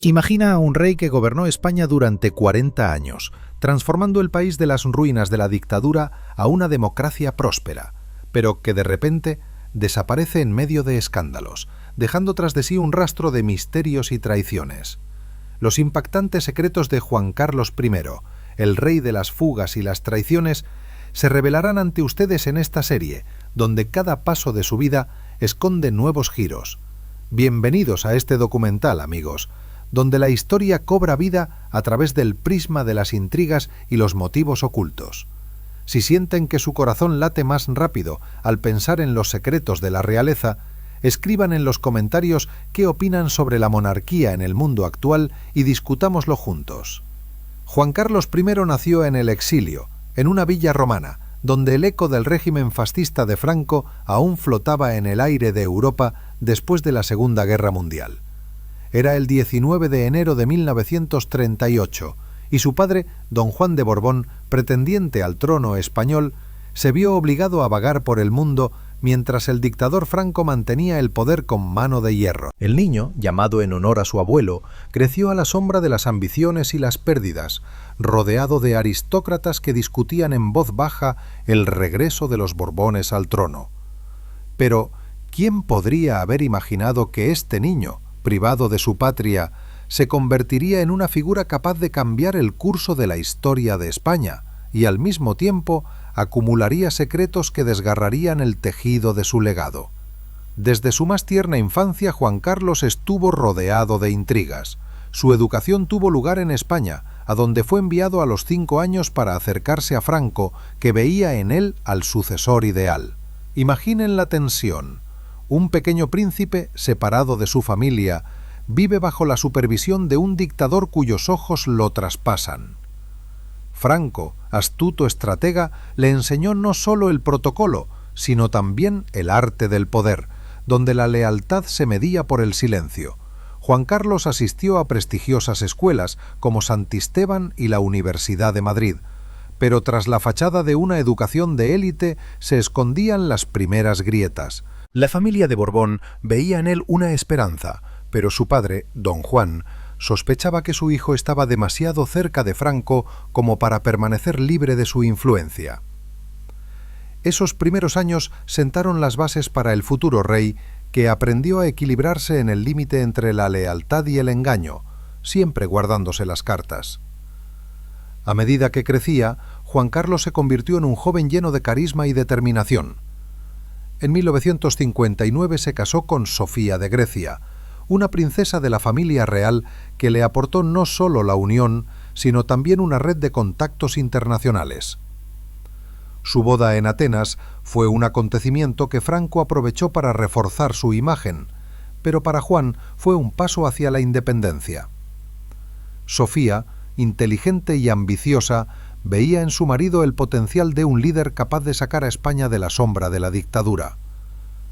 Imagina a un rey que gobernó España durante 40 años, transformando el país de las ruinas de la dictadura a una democracia próspera, pero que de repente desaparece en medio de escándalos, dejando tras de sí un rastro de misterios y traiciones. Los impactantes secretos de Juan Carlos I, el rey de las fugas y las traiciones, se revelarán ante ustedes en esta serie, donde cada paso de su vida esconde nuevos giros. Bienvenidos a este documental, amigos, donde la historia cobra vida a través del prisma de las intrigas y los motivos ocultos. Si sienten que su corazón late más rápido al pensar en los secretos de la realeza, escriban en los comentarios qué opinan sobre la monarquía en el mundo actual y discutámoslo juntos. Juan Carlos I nació en el exilio, en una villa romana, donde el eco del régimen fascista de Franco aún flotaba en el aire de Europa después de la Segunda Guerra Mundial. Era el 19 de enero de 1938, y su padre, don Juan de Borbón, pretendiente al trono español, se vio obligado a vagar por el mundo mientras el dictador Franco mantenía el poder con mano de hierro. El niño, llamado en honor a su abuelo, creció a la sombra de las ambiciones y las pérdidas, rodeado de aristócratas que discutían en voz baja el regreso de los Borbones al trono. Pero, ¿quién podría haber imaginado que este niño, privado de su patria, se convertiría en una figura capaz de cambiar el curso de la historia de España y al mismo tiempo acumularía secretos que desgarrarían el tejido de su legado? Desde su más tierna infancia, Juan Carlos estuvo rodeado de intrigas. Su educación tuvo lugar en España, a donde fue enviado a los 5 años para acercarse a Franco, que veía en él al sucesor ideal. Imaginen la tensión. Un pequeño príncipe, separado de su familia, vive bajo la supervisión de un dictador cuyos ojos lo traspasan. Franco, astuto estratega, le enseñó no solo el protocolo, sino también el arte del poder, donde la lealtad se medía por el silencio. Juan Carlos asistió a prestigiosas escuelas como Santisteban y la Universidad de Madrid, pero tras la fachada de una educación de élite se escondían las primeras grietas. La familia de Borbón veía en él una esperanza, pero su padre, don Juan, sospechaba que su hijo estaba demasiado cerca de Franco como para permanecer libre de su influencia. Esos primeros años sentaron las bases para el futuro rey, que aprendió a equilibrarse en el límite entre la lealtad y el engaño, siempre guardándose las cartas. A medida que crecía, Juan Carlos se convirtió en un joven lleno de carisma y determinación. En 1959 se casó con Sofía de Grecia, una princesa de la familia real que le aportó no solo la unión, sino también una red de contactos internacionales. Su boda en Atenas fue un acontecimiento que Franco aprovechó para reforzar su imagen, pero para Juan fue un paso hacia la independencia. Sofía, inteligente y ambiciosa, veía en su marido el potencial de un líder capaz de sacar a España de la sombra de la dictadura.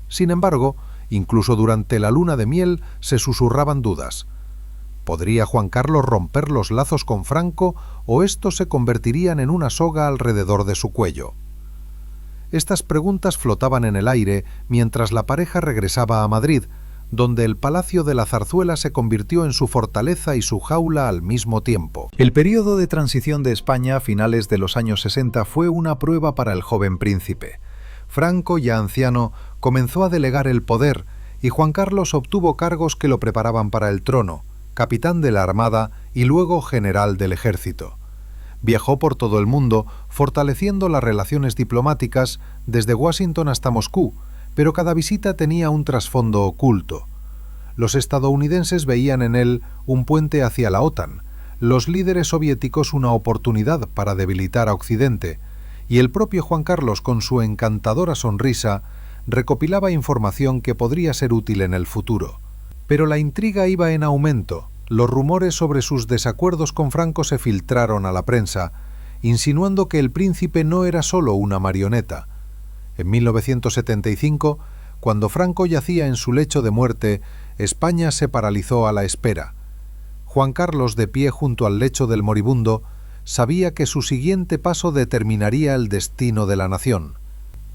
Sin embargo, incluso durante la luna de miel se susurraban dudas. ¿Podría Juan Carlos romper los lazos con Franco o estos se convertirían en una soga alrededor de su cuello? Estas preguntas flotaban en el aire mientras la pareja regresaba a Madrid, donde el Palacio de la Zarzuela se convirtió en su fortaleza y su jaula al mismo tiempo. El periodo de transición de España a finales de los años 60 fue una prueba para el joven príncipe. Franco, ya anciano, comenzó a delegar el poder y Juan Carlos obtuvo cargos que lo preparaban para el trono, capitán de la Armada y luego general del Ejército. Viajó por todo el mundo, fortaleciendo las relaciones diplomáticas desde Washington hasta Moscú, pero cada visita tenía un trasfondo oculto. Los estadounidenses veían en él un puente hacia la OTAN, los líderes soviéticos una oportunidad para debilitar a Occidente, y el propio Juan Carlos, con su encantadora sonrisa, recopilaba información que podría ser útil en el futuro. Pero la intriga iba en aumento. Los rumores sobre sus desacuerdos con Franco se filtraron a la prensa, insinuando que el príncipe no era solo una marioneta. En 1975, cuando Franco yacía en su lecho de muerte, España se paralizó a la espera. Juan Carlos, de pie junto al lecho del moribundo, sabía que su siguiente paso determinaría el destino de la nación.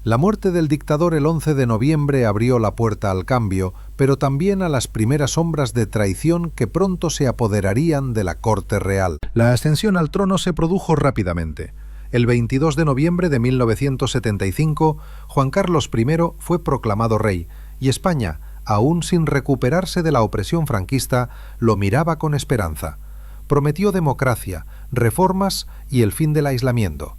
La muerte del dictador el 11 de noviembre abrió la puerta al cambio, pero también a las primeras sombras de traición que pronto se apoderarían de la corte real. La ascensión al trono se produjo rápidamente. El 22 de noviembre de 1975, Juan Carlos I fue proclamado rey, y España, aún sin recuperarse de la opresión franquista, lo miraba con esperanza. Prometió democracia, reformas y el fin del aislamiento.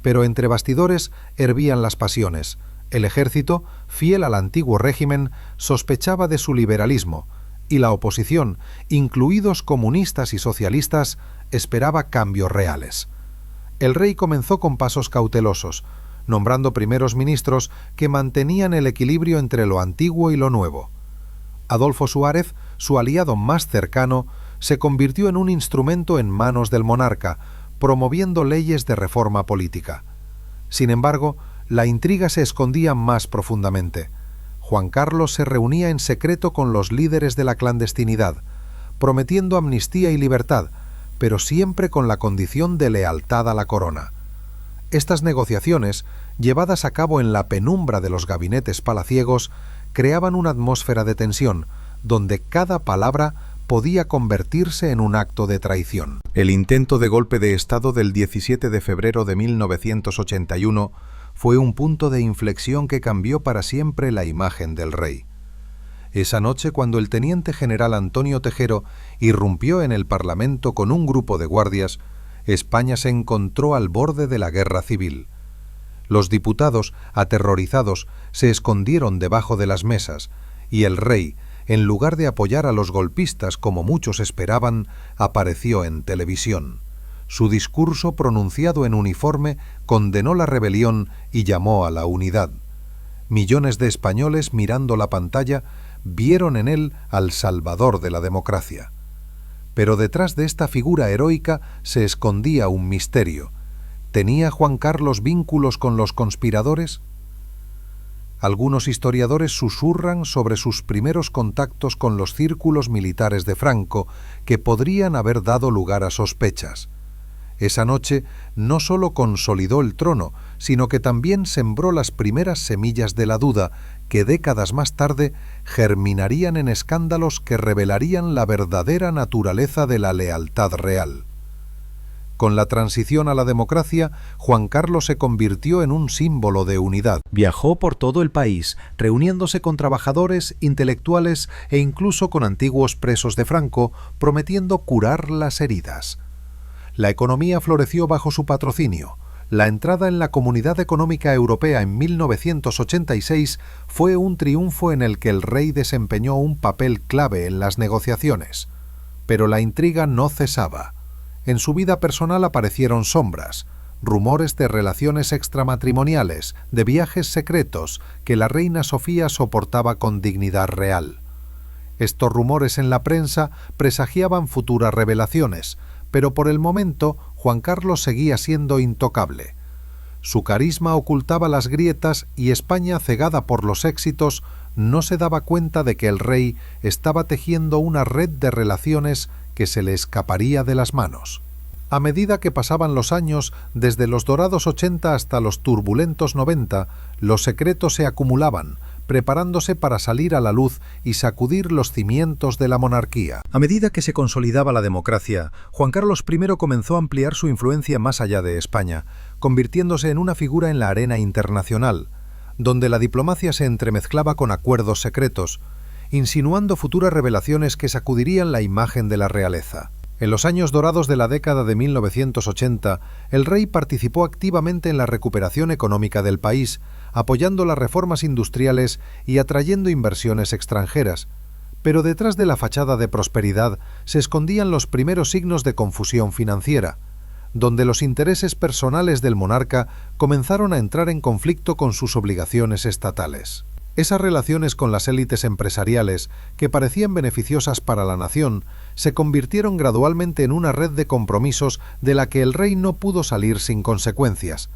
Pero entre bastidores hervían las pasiones. El ejército, fiel al antiguo régimen, sospechaba de su liberalismo, y la oposición, incluidos comunistas y socialistas, esperaba cambios reales. El rey comenzó con pasos cautelosos, nombrando primeros ministros que mantenían el equilibrio entre lo antiguo y lo nuevo. Adolfo Suárez, su aliado más cercano, se convirtió en un instrumento en manos del monarca, promoviendo leyes de reforma política. Sin embargo, la intriga se escondía más profundamente. Juan Carlos se reunía en secreto con los líderes de la clandestinidad, prometiendo amnistía y libertad, pero siempre con la condición de lealtad a la corona. Estas negociaciones, llevadas a cabo en la penumbra de los gabinetes palaciegos, creaban una atmósfera de tensión, donde cada palabra podía convertirse en un acto de traición. El intento de golpe de Estado del 17 de febrero de 1981 fue un punto de inflexión que cambió para siempre la imagen del rey. Esa noche, cuando el teniente general Antonio Tejero irrumpió en el Parlamento con un grupo de guardias, España se encontró al borde de la guerra civil. Los diputados, aterrorizados, se escondieron debajo de las mesas, y el rey, en lugar de apoyar a los golpistas como muchos esperaban, apareció en televisión. Su discurso, pronunciado en uniforme, condenó la rebelión y llamó a la unidad. Millones de españoles, mirando la pantalla, vieron en él al salvador de la democracia. Pero detrás de esta figura heroica se escondía un misterio. ¿Tenía Juan Carlos vínculos con los conspiradores? Algunos historiadores susurran sobre sus primeros contactos con los círculos militares de Franco, que podrían haber dado lugar a sospechas. Esa noche no solo consolidó el trono, sino que también sembró las primeras semillas de la duda, que décadas más tarde germinarían en escándalos que revelarían la verdadera naturaleza de la lealtad real. Con la transición a la democracia, Juan Carlos se convirtió en un símbolo de unidad. Viajó por todo el país, reuniéndose con trabajadores, intelectuales e incluso con antiguos presos de Franco, prometiendo curar las heridas. La economía floreció bajo su patrocinio. La entrada en la Comunidad Económica Europea en 1986 fue un triunfo en el que el rey desempeñó un papel clave en las negociaciones. Pero la intriga no cesaba. En su vida personal aparecieron sombras, rumores de relaciones extramatrimoniales, de viajes secretos que la reina Sofía soportaba con dignidad real. Estos rumores en la prensa presagiaban futuras revelaciones, pero por el momento Juan Carlos seguía siendo intocable. Su carisma ocultaba las grietas y España, cegada por los éxitos, no se daba cuenta de que el rey estaba tejiendo una red de relaciones que se le escaparía de las manos. A medida que pasaban los años, desde los dorados 80 hasta los turbulentos 90, los secretos se acumulaban, preparándose para salir a la luz y sacudir los cimientos de la monarquía. A medida que se consolidaba la democracia, Juan Carlos I comenzó a ampliar su influencia más allá de España, convirtiéndose en una figura en la arena internacional, donde la diplomacia se entremezclaba con acuerdos secretos, insinuando futuras revelaciones que sacudirían la imagen de la realeza. En los años dorados de la década de 1980, el rey participó activamente en la recuperación económica del país, apoyando las reformas industriales y atrayendo inversiones extranjeras. Pero detrás de la fachada de prosperidad se escondían los primeros signos de confusión financiera, donde los intereses personales del monarca comenzaron a entrar en conflicto con sus obligaciones estatales. Esas relaciones con las élites empresariales, que parecían beneficiosas para la nación, se convirtieron gradualmente en una red de compromisos de la que el rey no pudo salir sin consecuencias,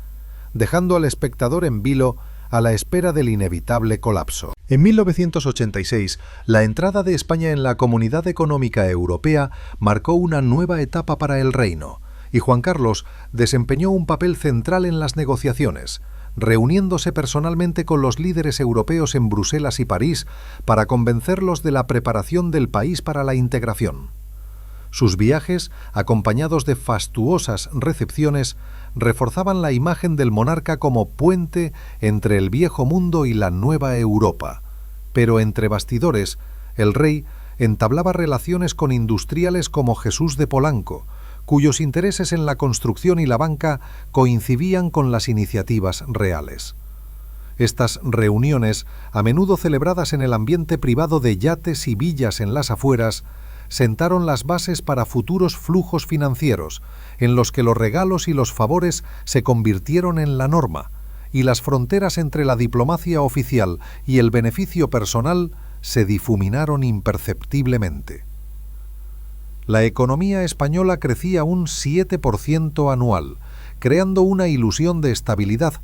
dejando al espectador en vilo a la espera del inevitable colapso. En 1986, la entrada de España en la Comunidad Económica Europea marcó una nueva etapa para el reino, y Juan Carlos desempeñó un papel central en las negociaciones, reuniéndose personalmente con los líderes europeos en Bruselas y París para convencerlos de la preparación del país para la integración. Sus viajes, acompañados de fastuosas recepciones, reforzaban la imagen del monarca como puente entre el viejo mundo y la nueva Europa. Pero entre bastidores, el rey entablaba relaciones con industriales como Jesús de Polanco, cuyos intereses en la construcción y la banca coincidían con las iniciativas reales. Estas reuniones, a menudo celebradas en el ambiente privado de yates y villas en las afueras, sentaron las bases para futuros flujos financieros, en los que los regalos y los favores se convirtieron en la norma, y las fronteras entre la diplomacia oficial y el beneficio personal se difuminaron imperceptiblemente. La economía española crecía un 7% anual, creando una ilusión de estabilidad,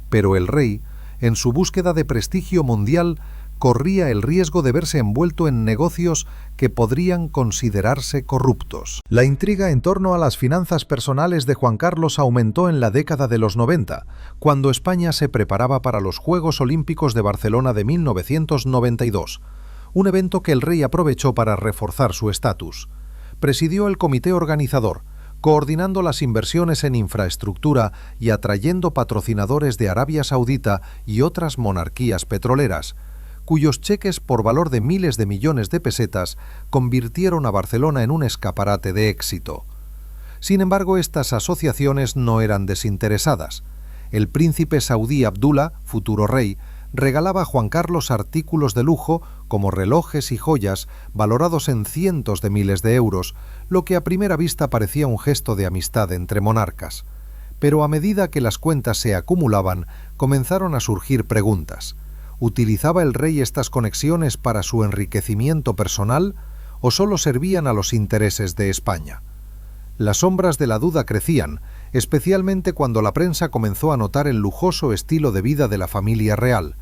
pero el rey, en su búsqueda de prestigio mundial, corría el riesgo de verse envuelto en negocios que podrían considerarse corruptos. La intriga en torno a las finanzas personales de Juan Carlos aumentó en la década de los 90, cuando España se preparaba para los Juegos Olímpicos de Barcelona de 1992, un evento que el rey aprovechó para reforzar su estatus. Presidió el comité organizador, coordinando las inversiones en infraestructura y atrayendo patrocinadores de Arabia Saudita y otras monarquías petroleras, cuyos cheques por valor de miles de millones de pesetas convirtieron a Barcelona en un escaparate de éxito. Sin embargo, estas asociaciones no eran desinteresadas. El príncipe saudí Abdullah, futuro rey, regalaba a Juan Carlos artículos de lujo como relojes y joyas valorados en cientos de miles de euros, lo que a primera vista parecía un gesto de amistad entre monarcas. Pero a medida que las cuentas se acumulaban, comenzaron a surgir preguntas. ¿Utilizaba el rey estas conexiones para su enriquecimiento personal o solo servían a los intereses de España? Las sombras de la duda crecían, especialmente cuando la prensa comenzó a notar el lujoso estilo de vida de la familia real,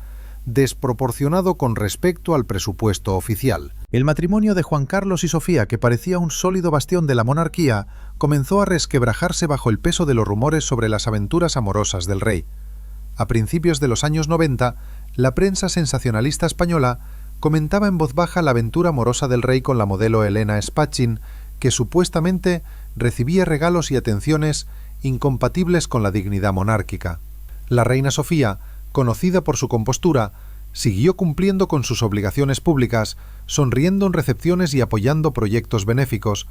desproporcionado con respecto al presupuesto oficial. El matrimonio de Juan Carlos y Sofía, que parecía un sólido bastión de la monarquía, comenzó a resquebrajarse bajo el peso de los rumores sobre las aventuras amorosas del rey. A principios de los años 90, la prensa sensacionalista española comentaba en voz baja la aventura amorosa del rey con la modelo Elena Spachin, que supuestamente recibía regalos y atenciones incompatibles con la dignidad monárquica. La reina Sofía, conocida por su compostura, siguió cumpliendo con sus obligaciones públicas, sonriendo en recepciones y apoyando proyectos benéficos,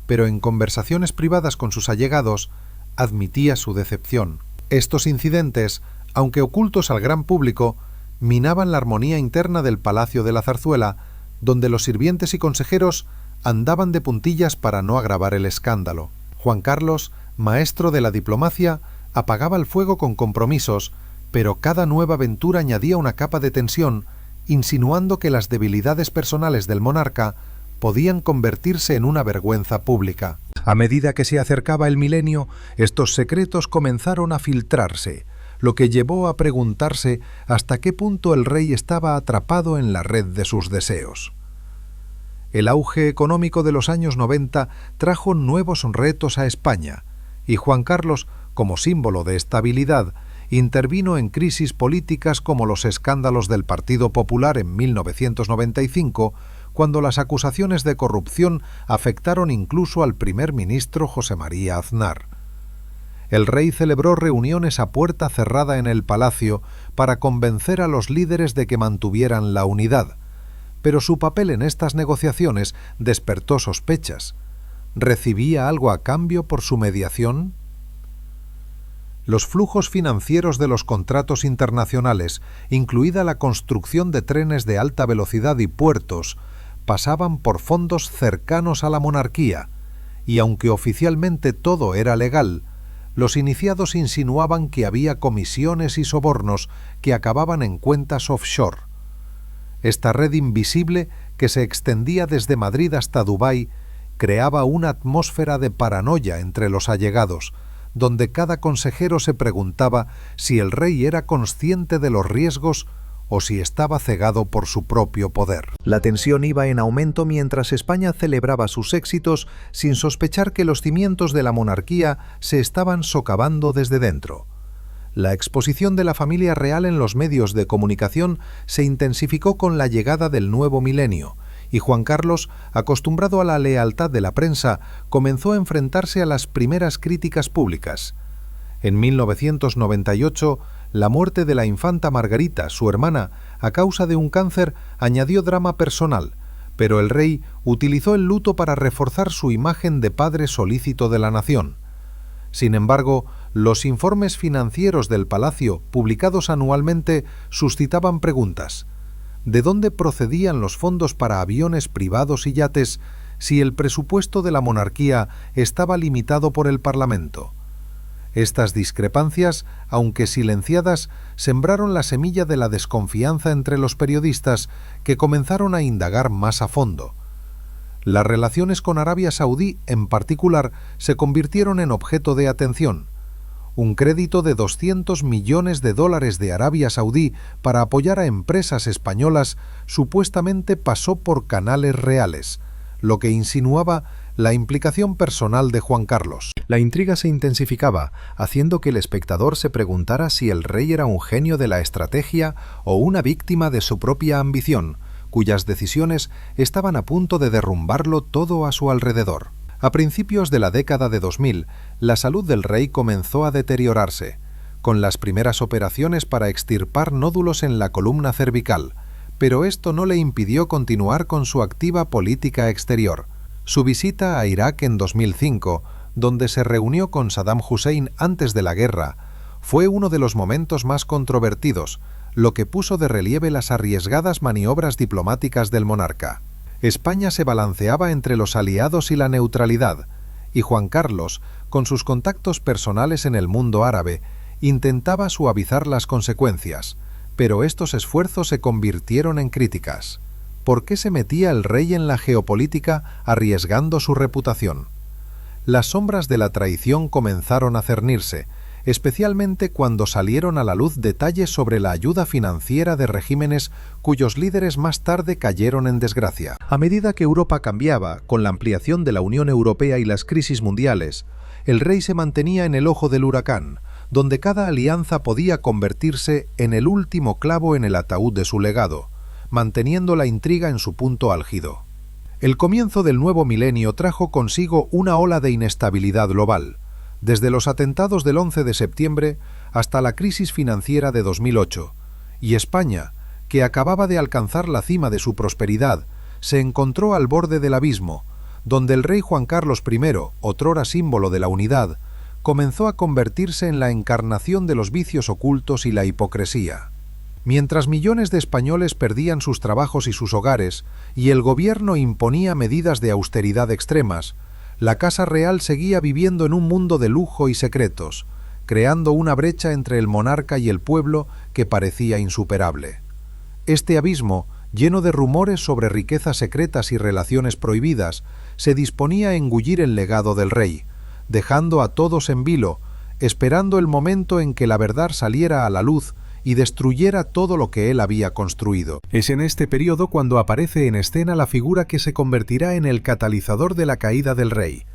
pero en conversaciones privadas con sus allegados admitía su decepción. Estos incidentes, aunque ocultos al gran público, minaban la armonía interna del Palacio de la Zarzuela, donde los sirvientes y consejeros andaban de puntillas para no agravar el escándalo. Juan Carlos, maestro de la diplomacia, apagaba el fuego con compromisos, pero cada nueva aventura añadía una capa de tensión, insinuando que las debilidades personales del monarca podían convertirse en una vergüenza pública. A medida que se acercaba el milenio, estos secretos comenzaron a filtrarse, lo que llevó a preguntarse hasta qué punto el rey estaba atrapado en la red de sus deseos. El auge económico de los años 90 trajo nuevos retos a España, y Juan Carlos, como símbolo de estabilidad, intervino en crisis políticas como los escándalos del Partido Popular en 1995, cuando las acusaciones de corrupción afectaron incluso al primer ministro José María Aznar. El rey celebró reuniones a puerta cerrada en el palacio para convencer a los líderes de que mantuvieran la unidad, pero su papel en estas negociaciones despertó sospechas. ¿Recibía algo a cambio por su mediación? Los flujos financieros de los contratos internacionales, incluida la construcción de trenes de alta velocidad y puertos, pasaban por fondos cercanos a la monarquía, y aunque oficialmente todo era legal, los iniciados insinuaban que había comisiones y sobornos que acababan en cuentas offshore. Esta red invisible, que se extendía desde Madrid hasta Dubái, creaba una atmósfera de paranoia entre los allegados, donde cada consejero se preguntaba si el rey era consciente de los riesgos o si estaba cegado por su propio poder. La tensión iba en aumento mientras España celebraba sus éxitos sin sospechar que los cimientos de la monarquía se estaban socavando desde dentro. La exposición de la familia real en los medios de comunicación se intensificó con la llegada del nuevo milenio, y Juan Carlos, acostumbrado a la lealtad de la prensa, comenzó a enfrentarse a las primeras críticas públicas. En 1998, la muerte de la infanta Margarita, su hermana, a causa de un cáncer, añadió drama personal, pero el rey utilizó el luto para reforzar su imagen de padre solícito de la nación. Sin embargo, los informes financieros del palacio, publicados anualmente, suscitaban preguntas. ¿De dónde procedían los fondos para aviones privados y yates si el presupuesto de la monarquía estaba limitado por el Parlamento? Estas discrepancias, aunque silenciadas, sembraron la semilla de la desconfianza entre los periodistas, que comenzaron a indagar más a fondo. Las relaciones con Arabia Saudí, en particular, se convirtieron en objeto de atención. Un crédito de 200 millones de dólares de Arabia Saudí para apoyar a empresas españolas supuestamente pasó por canales reales, lo que insinuaba la implicación personal de Juan Carlos. La intriga se intensificaba, haciendo que el espectador se preguntara si el rey era un genio de la estrategia o una víctima de su propia ambición, cuyas decisiones estaban a punto de derrumbarlo todo a su alrededor. A principios de la década de 2000, la salud del rey comenzó a deteriorarse, con las primeras operaciones para extirpar nódulos en la columna cervical, pero esto no le impidió continuar con su activa política exterior. Su visita a Irak en 2005, donde se reunió con Saddam Hussein antes de la guerra, fue uno de los momentos más controvertidos, lo que puso de relieve las arriesgadas maniobras diplomáticas del monarca. España se balanceaba entre los aliados y la neutralidad, y Juan Carlos, con sus contactos personales en el mundo árabe, intentaba suavizar las consecuencias, pero estos esfuerzos se convirtieron en críticas. ¿Por qué se metía el rey en la geopolítica arriesgando su reputación? Las sombras de la traición comenzaron a cernirse, especialmente cuando salieron a la luz detalles sobre la ayuda financiera de regímenes cuyos líderes más tarde cayeron en desgracia. A medida que Europa cambiaba, con la ampliación de la Unión Europea y las crisis mundiales, el rey se mantenía en el ojo del huracán, donde cada alianza podía convertirse en el último clavo en el ataúd de su legado, manteniendo la intriga en su punto álgido. El comienzo del nuevo milenio trajo consigo una ola de inestabilidad global, desde los atentados del 11 de septiembre hasta la crisis financiera de 2008, y España, que acababa de alcanzar la cima de su prosperidad, se encontró al borde del abismo, donde el rey Juan Carlos I, otrora símbolo de la unidad, comenzó a convertirse en la encarnación de los vicios ocultos y la hipocresía. Mientras millones de españoles perdían sus trabajos y sus hogares, y el gobierno imponía medidas de austeridad extremas, la Casa Real seguía viviendo en un mundo de lujo y secretos, creando una brecha entre el monarca y el pueblo que parecía insuperable. Este abismo, lleno de rumores sobre riquezas secretas y relaciones prohibidas, se disponía a engullir el legado del rey, dejando a todos en vilo, esperando el momento en que la verdad saliera a la luz y destruyera todo lo que él había construido. Es en este periodo cuando aparece en escena la figura que se convertirá en el catalizador de la caída del rey,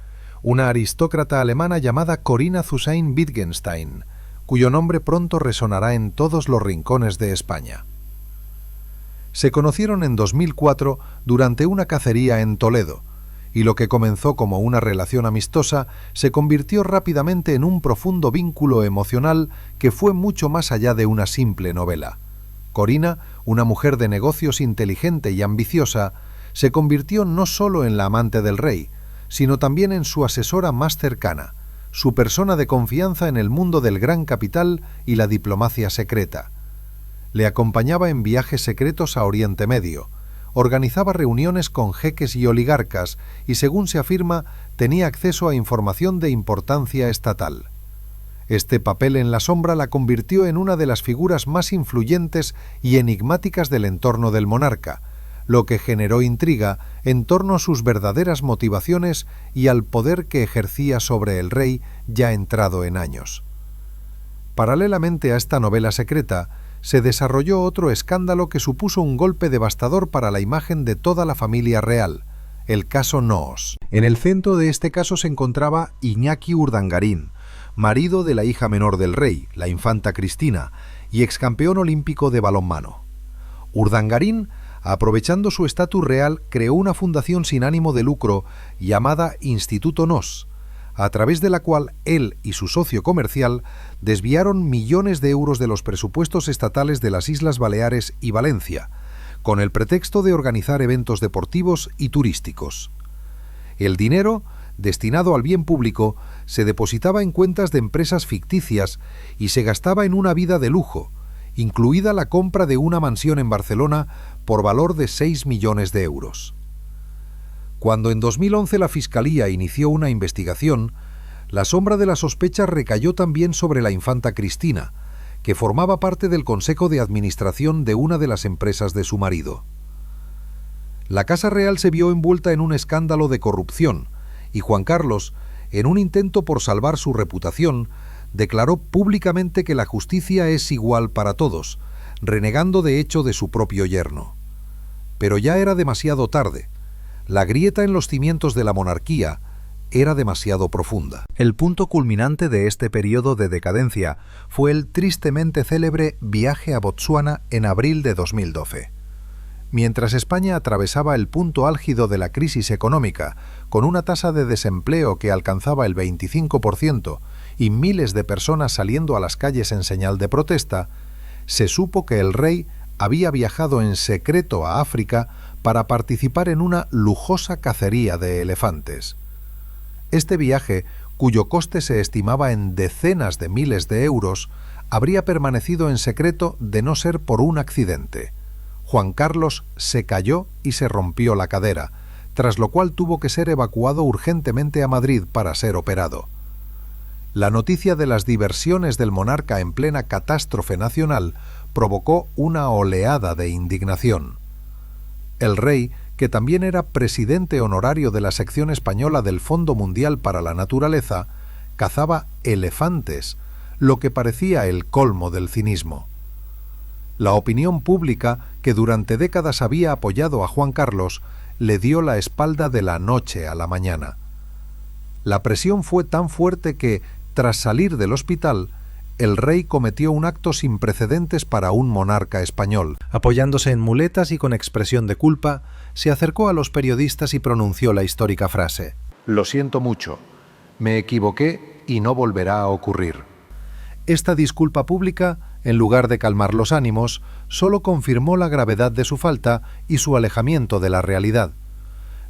una aristócrata alemana llamada Corinna Zusein-Wittgenstein, cuyo nombre pronto resonará en todos los rincones de España. Se conocieron en 2004 durante una cacería en Toledo, y lo que comenzó como una relación amistosa se convirtió rápidamente en un profundo vínculo emocional que fue mucho más allá de una simple novela. Corinna, una mujer de negocios inteligente y ambiciosa, se convirtió no solo en la amante del rey, sino también en su asesora más cercana, su persona de confianza en el mundo del gran capital y la diplomacia secreta. Le acompañaba en viajes secretos a Oriente Medio, organizaba reuniones con jeques y oligarcas y, según se afirma, tenía acceso a información de importancia estatal. Este papel en la sombra la convirtió en una de las figuras más influyentes y enigmáticas del entorno del monarca, lo que generó intriga en torno a sus verdaderas motivaciones y al poder que ejercía sobre el rey ya entrado en años. Paralelamente a esta novela secreta, se desarrolló otro escándalo que supuso un golpe devastador para la imagen de toda la familia real, el caso Noos. En el centro de este caso se encontraba Iñaki Urdangarín, marido de la hija menor del rey, la infanta Cristina, y excampeón olímpico de balonmano. Urdangarín, aprovechando su estatus real, creó una fundación sin ánimo de lucro llamada Instituto Nos, a través de la cual él y su socio comercial desviaron millones de euros de los presupuestos estatales de las Islas Baleares y Valencia, con el pretexto de organizar eventos deportivos y turísticos. El dinero, destinado al bien público, se depositaba en cuentas de empresas ficticias y se gastaba en una vida de lujo, incluida la compra de una mansión en Barcelona por valor de 6 millones de euros. Cuando en 2011 la Fiscalía inició una investigación, la sombra de la sospecha recayó también sobre la infanta Cristina, que formaba parte del consejo de administración de una de las empresas de su marido. La Casa Real se vio envuelta en un escándalo de corrupción y Juan Carlos, en un intento por salvar su reputación, declaró públicamente que la justicia es igual para todos, renegando de hecho de su propio yerno. Pero ya era demasiado tarde. La grieta en los cimientos de la monarquía era demasiado profunda. El punto culminante de este periodo de decadencia fue el tristemente célebre viaje a Botsuana en abril de 2012. Mientras España atravesaba el punto álgido de la crisis económica, con una tasa de desempleo que alcanzaba el 25% y miles de personas saliendo a las calles en señal de protesta, se supo que el rey había viajado en secreto a África para participar en una lujosa cacería de elefantes. Este viaje, cuyo coste se estimaba en decenas de miles de euros, habría permanecido en secreto de no ser por un accidente. Juan Carlos se cayó y se rompió la cadera, tras lo cual tuvo que ser evacuado urgentemente a Madrid para ser operado. La noticia de las diversiones del monarca en plena catástrofe nacional provocó una oleada de indignación. El rey, que también era presidente honorario de la sección española del Fondo Mundial para la Naturaleza, cazaba elefantes, lo que parecía el colmo del cinismo. La opinión pública, que durante décadas había apoyado a Juan Carlos, le dio la espalda de la noche a la mañana. La presión fue tan fuerte que, tras salir del hospital, el rey cometió un acto sin precedentes para un monarca español. Apoyándose en muletas y con expresión de culpa, se acercó a los periodistas y pronunció la histórica frase: «Lo siento mucho, me equivoqué y no volverá a ocurrir». Esta disculpa pública, en lugar de calmar los ánimos, solo confirmó la gravedad de su falta y su alejamiento de la realidad.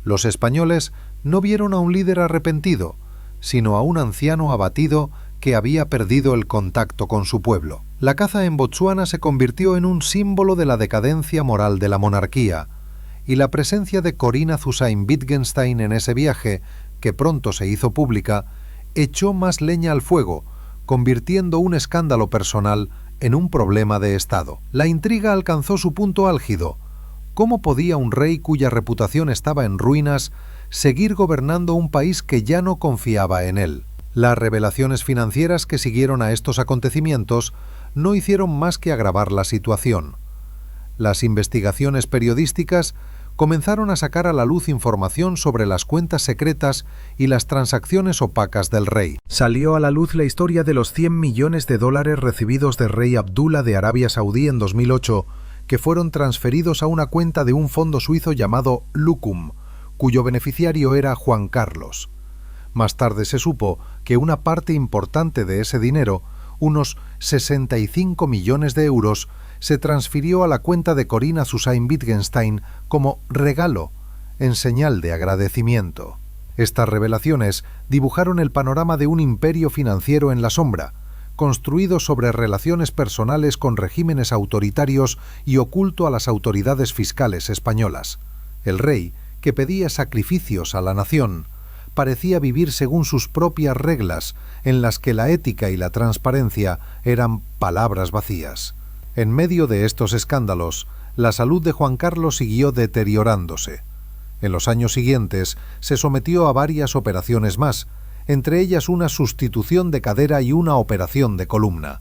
Los españoles no vieron a un líder arrepentido, sino a un anciano abatido que había perdido el contacto con su pueblo. La caza en Botsuana se convirtió en un símbolo de la decadencia moral de la monarquía, y la presencia de Corinna Zusain-Wittgenstein en ese viaje, que pronto se hizo pública, echó más leña al fuego, convirtiendo un escándalo personal en un problema de Estado. La intriga alcanzó su punto álgido. ¿Cómo podía un rey cuya reputación estaba en ruinas seguir gobernando un país que ya no confiaba en él? Las revelaciones financieras que siguieron a estos acontecimientos no hicieron más que agravar la situación. Las investigaciones periodísticas comenzaron a sacar a la luz información sobre las cuentas secretas y las transacciones opacas del rey. Salió a la luz la historia de los 100 millones de dólares recibidos del rey Abdullah de Arabia Saudí en 2008, que fueron transferidos a una cuenta de un fondo suizo llamado Lucum, cuyo beneficiario era Juan Carlos. Más tarde se supo que una parte importante de ese dinero, unos 65 millones de euros, se transfirió a la cuenta de Corinna Zusain-Wittgenstein como regalo, en señal de agradecimiento. Estas revelaciones dibujaron el panorama de un imperio financiero en la sombra, construido sobre relaciones personales con regímenes autoritarios y oculto a las autoridades fiscales españolas. El rey, que pedía sacrificios a la nación, parecía vivir según sus propias reglas, en las que la ética y la transparencia eran palabras vacías. En medio de estos escándalos, la salud de Juan Carlos siguió deteriorándose. En los años siguientes se sometió a varias operaciones más, entre ellas una sustitución de cadera y una operación de columna.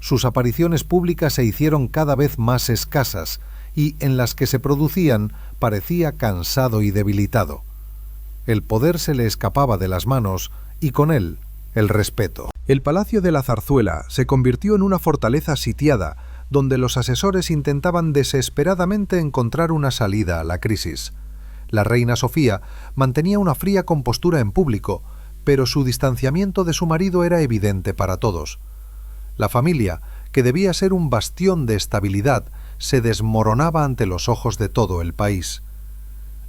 Sus apariciones públicas se hicieron cada vez más escasas y en las que se producían parecía cansado y debilitado. El poder se le escapaba de las manos y con él el respeto. El Palacio de la Zarzuela se convirtió en una fortaleza sitiada, donde los asesores intentaban desesperadamente encontrar una salida a la crisis. La reina Sofía mantenía una fría compostura en público, pero su distanciamiento de su marido era evidente para todos. La familia, que debía ser un bastión de estabilidad, se desmoronaba ante los ojos de todo el país.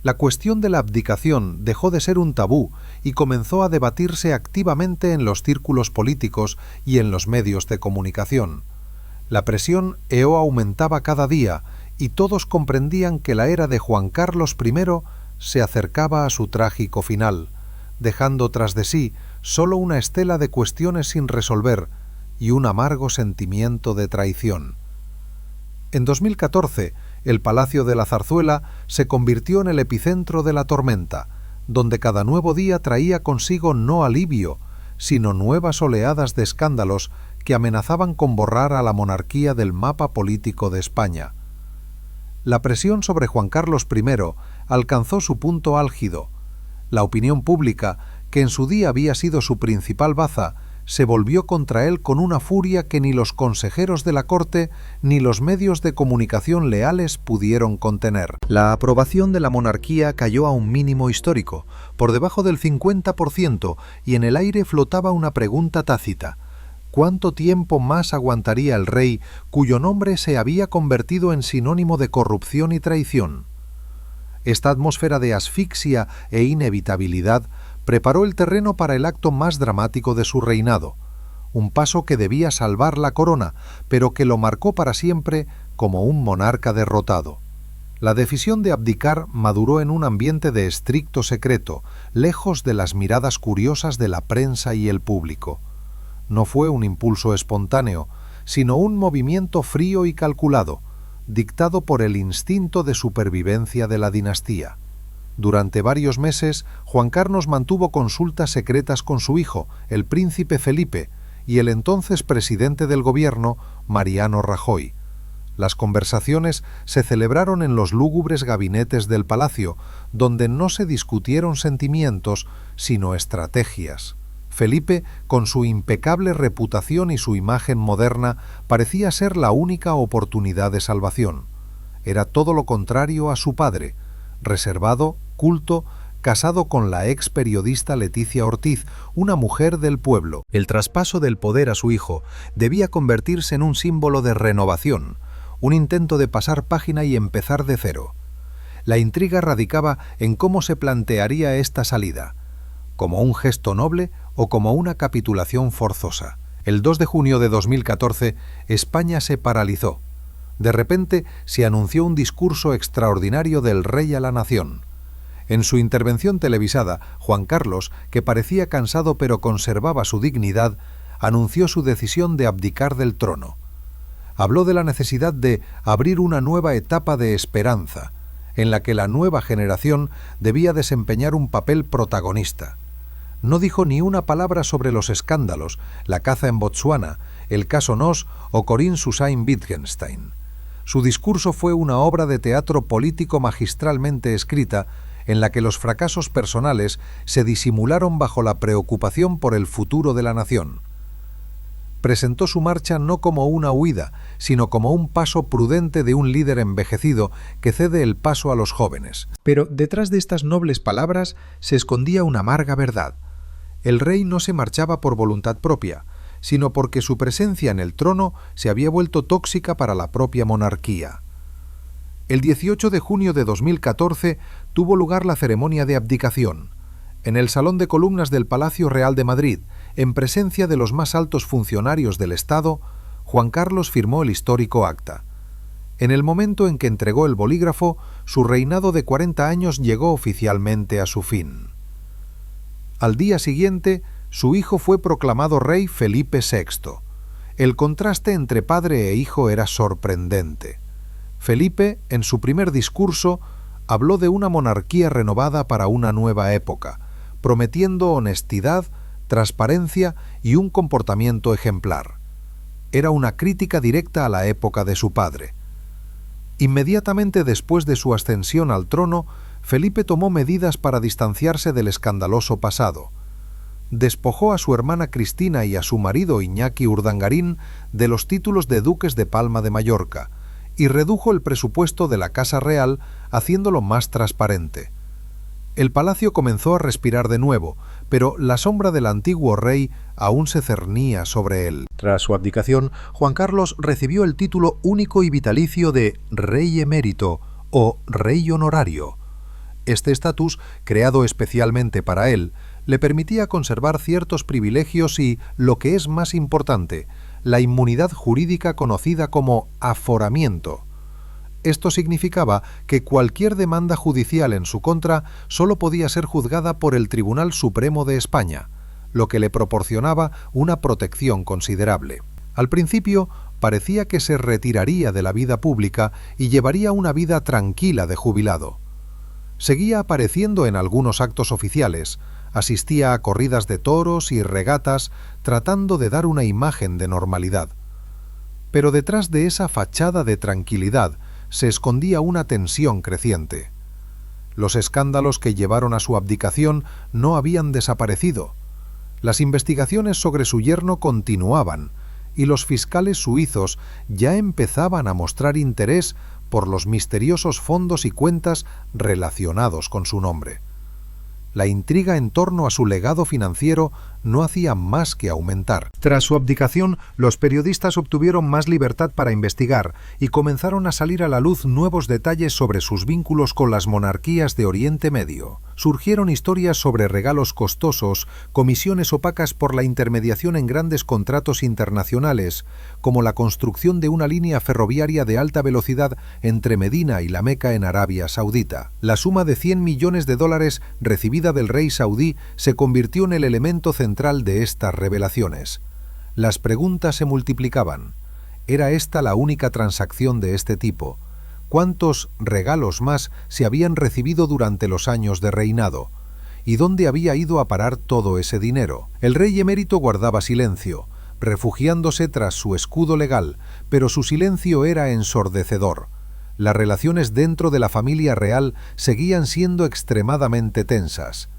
La cuestión de la abdicación dejó de ser un tabú y comenzó a debatirse activamente en los círculos políticos y en los medios de comunicación. La presión aumentaba cada día y todos comprendían que la era de Juan Carlos I se acercaba a su trágico final, dejando tras de sí solo una estela de cuestiones sin resolver y un amargo sentimiento de traición. En 2014, el Palacio de la Zarzuela se convirtió en el epicentro de la tormenta, donde cada nuevo día traía consigo no alivio, sino nuevas oleadas de escándalos que amenazaban con borrar a la monarquía del mapa político de España. La presión sobre Juan Carlos I alcanzó su punto álgido. La opinión pública, que en su día había sido su principal baza, se volvió contra él con una furia que ni los consejeros de la corte ni los medios de comunicación leales pudieron contener. La aprobación de la monarquía cayó a un mínimo histórico, por debajo del 50%, y en el aire flotaba una pregunta tácita: ¿cuánto tiempo más aguantaría el rey cuyo nombre se había convertido en sinónimo de corrupción y traición? Esta atmósfera de asfixia e inevitabilidad preparó el terreno para el acto más dramático de su reinado, un paso que debía salvar la corona, pero que lo marcó para siempre como un monarca derrotado. La decisión de abdicar maduró en un ambiente de estricto secreto, lejos de las miradas curiosas de la prensa y el público. No fue un impulso espontáneo, sino un movimiento frío y calculado, dictado por el instinto de supervivencia de la dinastía. Durante varios meses, Juan Carlos mantuvo consultas secretas con su hijo, el príncipe Felipe, y el entonces presidente del gobierno, Mariano Rajoy. Las conversaciones se celebraron en los lúgubres gabinetes del palacio, donde no se discutieron sentimientos, sino estrategias. Felipe, con su impecable reputación y su imagen moderna, parecía ser la única oportunidad de salvación. Era todo lo contrario a su padre, reservado, culto, casado con la ex periodista Leticia Ortiz, una mujer del pueblo. El traspaso del poder a su hijo debía convertirse en un símbolo de renovación, un intento de pasar página y empezar de cero. La intriga radicaba en cómo se plantearía esta salida, como un gesto noble o como una capitulación forzosa. El 2 de junio de 2014, España se paralizó. De repente se anunció un discurso extraordinario del rey a la nación. En su intervención televisada, Juan Carlos, que parecía cansado pero conservaba su dignidad, anunció su decisión de abdicar del trono. Habló de la necesidad de abrir una nueva etapa de esperanza, en la que la nueva generación debía desempeñar un papel protagonista. No dijo ni una palabra sobre los escándalos, la caza en Botsuana, el caso Nos o Corinne Susain-Wittgenstein. Su discurso fue una obra de teatro político magistralmente escrita, en la que los fracasos personales se disimularon bajo la preocupación por el futuro de la nación. Presentó su marcha no como una huida, sino como un paso prudente de un líder envejecido que cede el paso a los jóvenes. Pero detrás de estas nobles palabras se escondía una amarga verdad. El rey no se marchaba por voluntad propia, sino porque su presencia en el trono se había vuelto tóxica para la propia monarquía. El 18 de junio de 2014 tuvo lugar la ceremonia de abdicación, en el Salón de Columnas del Palacio Real de Madrid, en presencia de los más altos funcionarios del Estado. Juan Carlos firmó el histórico acta. En el momento en que entregó el bolígrafo, su reinado de 40 años llegó oficialmente a su fin. Al día siguiente, su hijo fue proclamado rey Felipe VI. El contraste entre padre e hijo era sorprendente. Felipe, en su primer discurso, habló de una monarquía renovada para una nueva época, prometiendo honestidad, transparencia y un comportamiento ejemplar. Era una crítica directa a la época de su padre. Inmediatamente después de su ascensión al trono, Felipe tomó medidas para distanciarse del escandaloso pasado. despojó a su hermana Cristina y a su marido Iñaki Urdangarín de los títulos de duques de Palma de Mallorca y redujo el presupuesto de la Casa Real haciéndolo más transparente. El palacio comenzó a respirar de nuevo, pero la sombra del antiguo rey aún se cernía sobre él. Tras su abdicación, Juan Carlos recibió el título único y vitalicio de Rey Emérito o Rey Honorario. Este estatus, creado especialmente para él, le permitía conservar ciertos privilegios y, lo que es más importante, la inmunidad jurídica conocida como aforamiento. Esto significaba que cualquier demanda judicial en su contra solo podía ser juzgada por el Tribunal Supremo de España, lo que le proporcionaba una protección considerable. Al principio, parecía que se retiraría de la vida pública y llevaría una vida tranquila de jubilado. Seguía apareciendo en algunos actos oficiales, asistía a corridas de toros y regatas, tratando de dar una imagen de normalidad. Pero detrás de esa fachada de tranquilidad se escondía una tensión creciente. Los escándalos que llevaron a su abdicación no habían desaparecido. Las investigaciones sobre su yerno continuaban, y los fiscales suizos ya empezaban a mostrar interés por los misteriosos fondos y cuentas relacionados con su nombre. La intriga en torno a su legado financiero no hacía más que aumentar. Tras su abdicación, los periodistas obtuvieron más libertad para investigar y comenzaron a salir a la luz nuevos detalles sobre sus vínculos con las monarquías de Oriente Medio. Surgieron historias sobre regalos costosos, comisiones opacas por la intermediación en grandes contratos internacionales, como la construcción de una línea ferroviaria de alta velocidad entre Medina y la Meca en Arabia Saudita. La suma de $100 millones recibida del rey saudí se convirtió en el elemento central de estas revelaciones. Las preguntas se multiplicaban. ¿Era esta la única transacción de este tipo? ¿Cuántos regalos más se habían recibido durante los años de reinado? ¿Y dónde había ido a parar todo ese dinero? El rey emérito guardaba silencio, refugiándose tras su escudo legal, pero su silencio era ensordecedor. Las relaciones dentro de la familia real seguían siendo extremadamente tensas.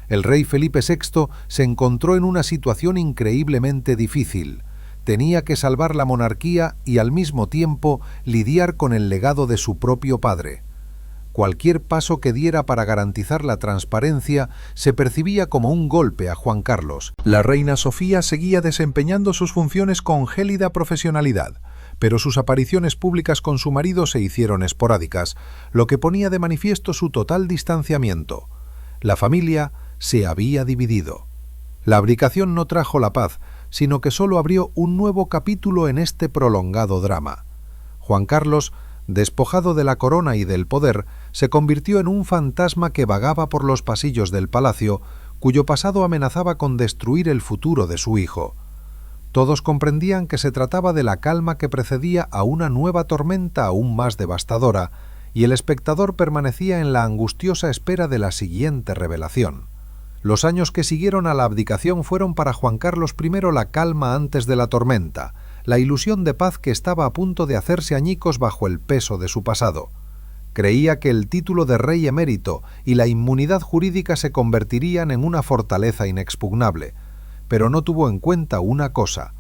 El rey Felipe VI se encontró en una situación increíblemente difícil. Tenía que salvar la monarquía y al mismo tiempo lidiar con el legado de su propio padre. Cualquier paso que diera para garantizar la transparencia se percibía como un golpe a Juan Carlos. La reina Sofía seguía desempeñando sus funciones con gélida profesionalidad, pero sus apariciones públicas con su marido se hicieron esporádicas, lo que ponía de manifiesto su total distanciamiento. La familia se había dividido. La abdicación no trajo la paz, sino que solo abrió un nuevo capítulo en este prolongado drama. Juan Carlos, despojado de la corona y del poder, se convirtió en un fantasma que vagaba por los pasillos del palacio, cuyo pasado amenazaba con destruir el futuro de su hijo. Todos comprendían que se trataba de la calma que precedía a una nueva tormenta aún más devastadora, y el espectador permanecía en la angustiosa espera de la siguiente revelación. Los años que siguieron a la abdicación fueron para Juan Carlos I la calma antes de la tormenta, la ilusión de paz que estaba a punto de hacerse añicos bajo el peso de su pasado. Creía que el título de rey emérito y la inmunidad jurídica se convertirían en una fortaleza inexpugnable, pero no tuvo en cuenta una cosa: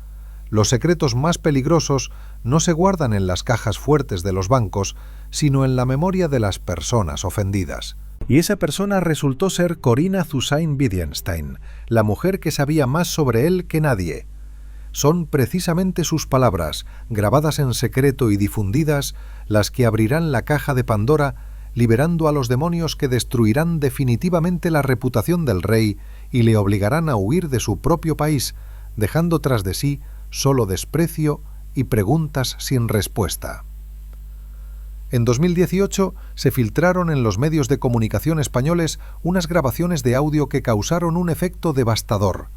los secretos más peligrosos no se guardan en las cajas fuertes de los bancos, sino en la memoria de las personas ofendidas. Y esa persona resultó ser Corinna Zusain-Wittgenstein, la mujer que sabía más sobre él que nadie. Son precisamente sus palabras, grabadas en secreto y difundidas, las que abrirán la caja de Pandora, liberando a los demonios que destruirán definitivamente la reputación del rey y le obligarán a huir de su propio país, dejando tras de sí solo desprecio y preguntas sin respuesta. En 2018 se filtraron en los medios de comunicación españoles unas grabaciones de audio que causaron un efecto devastador.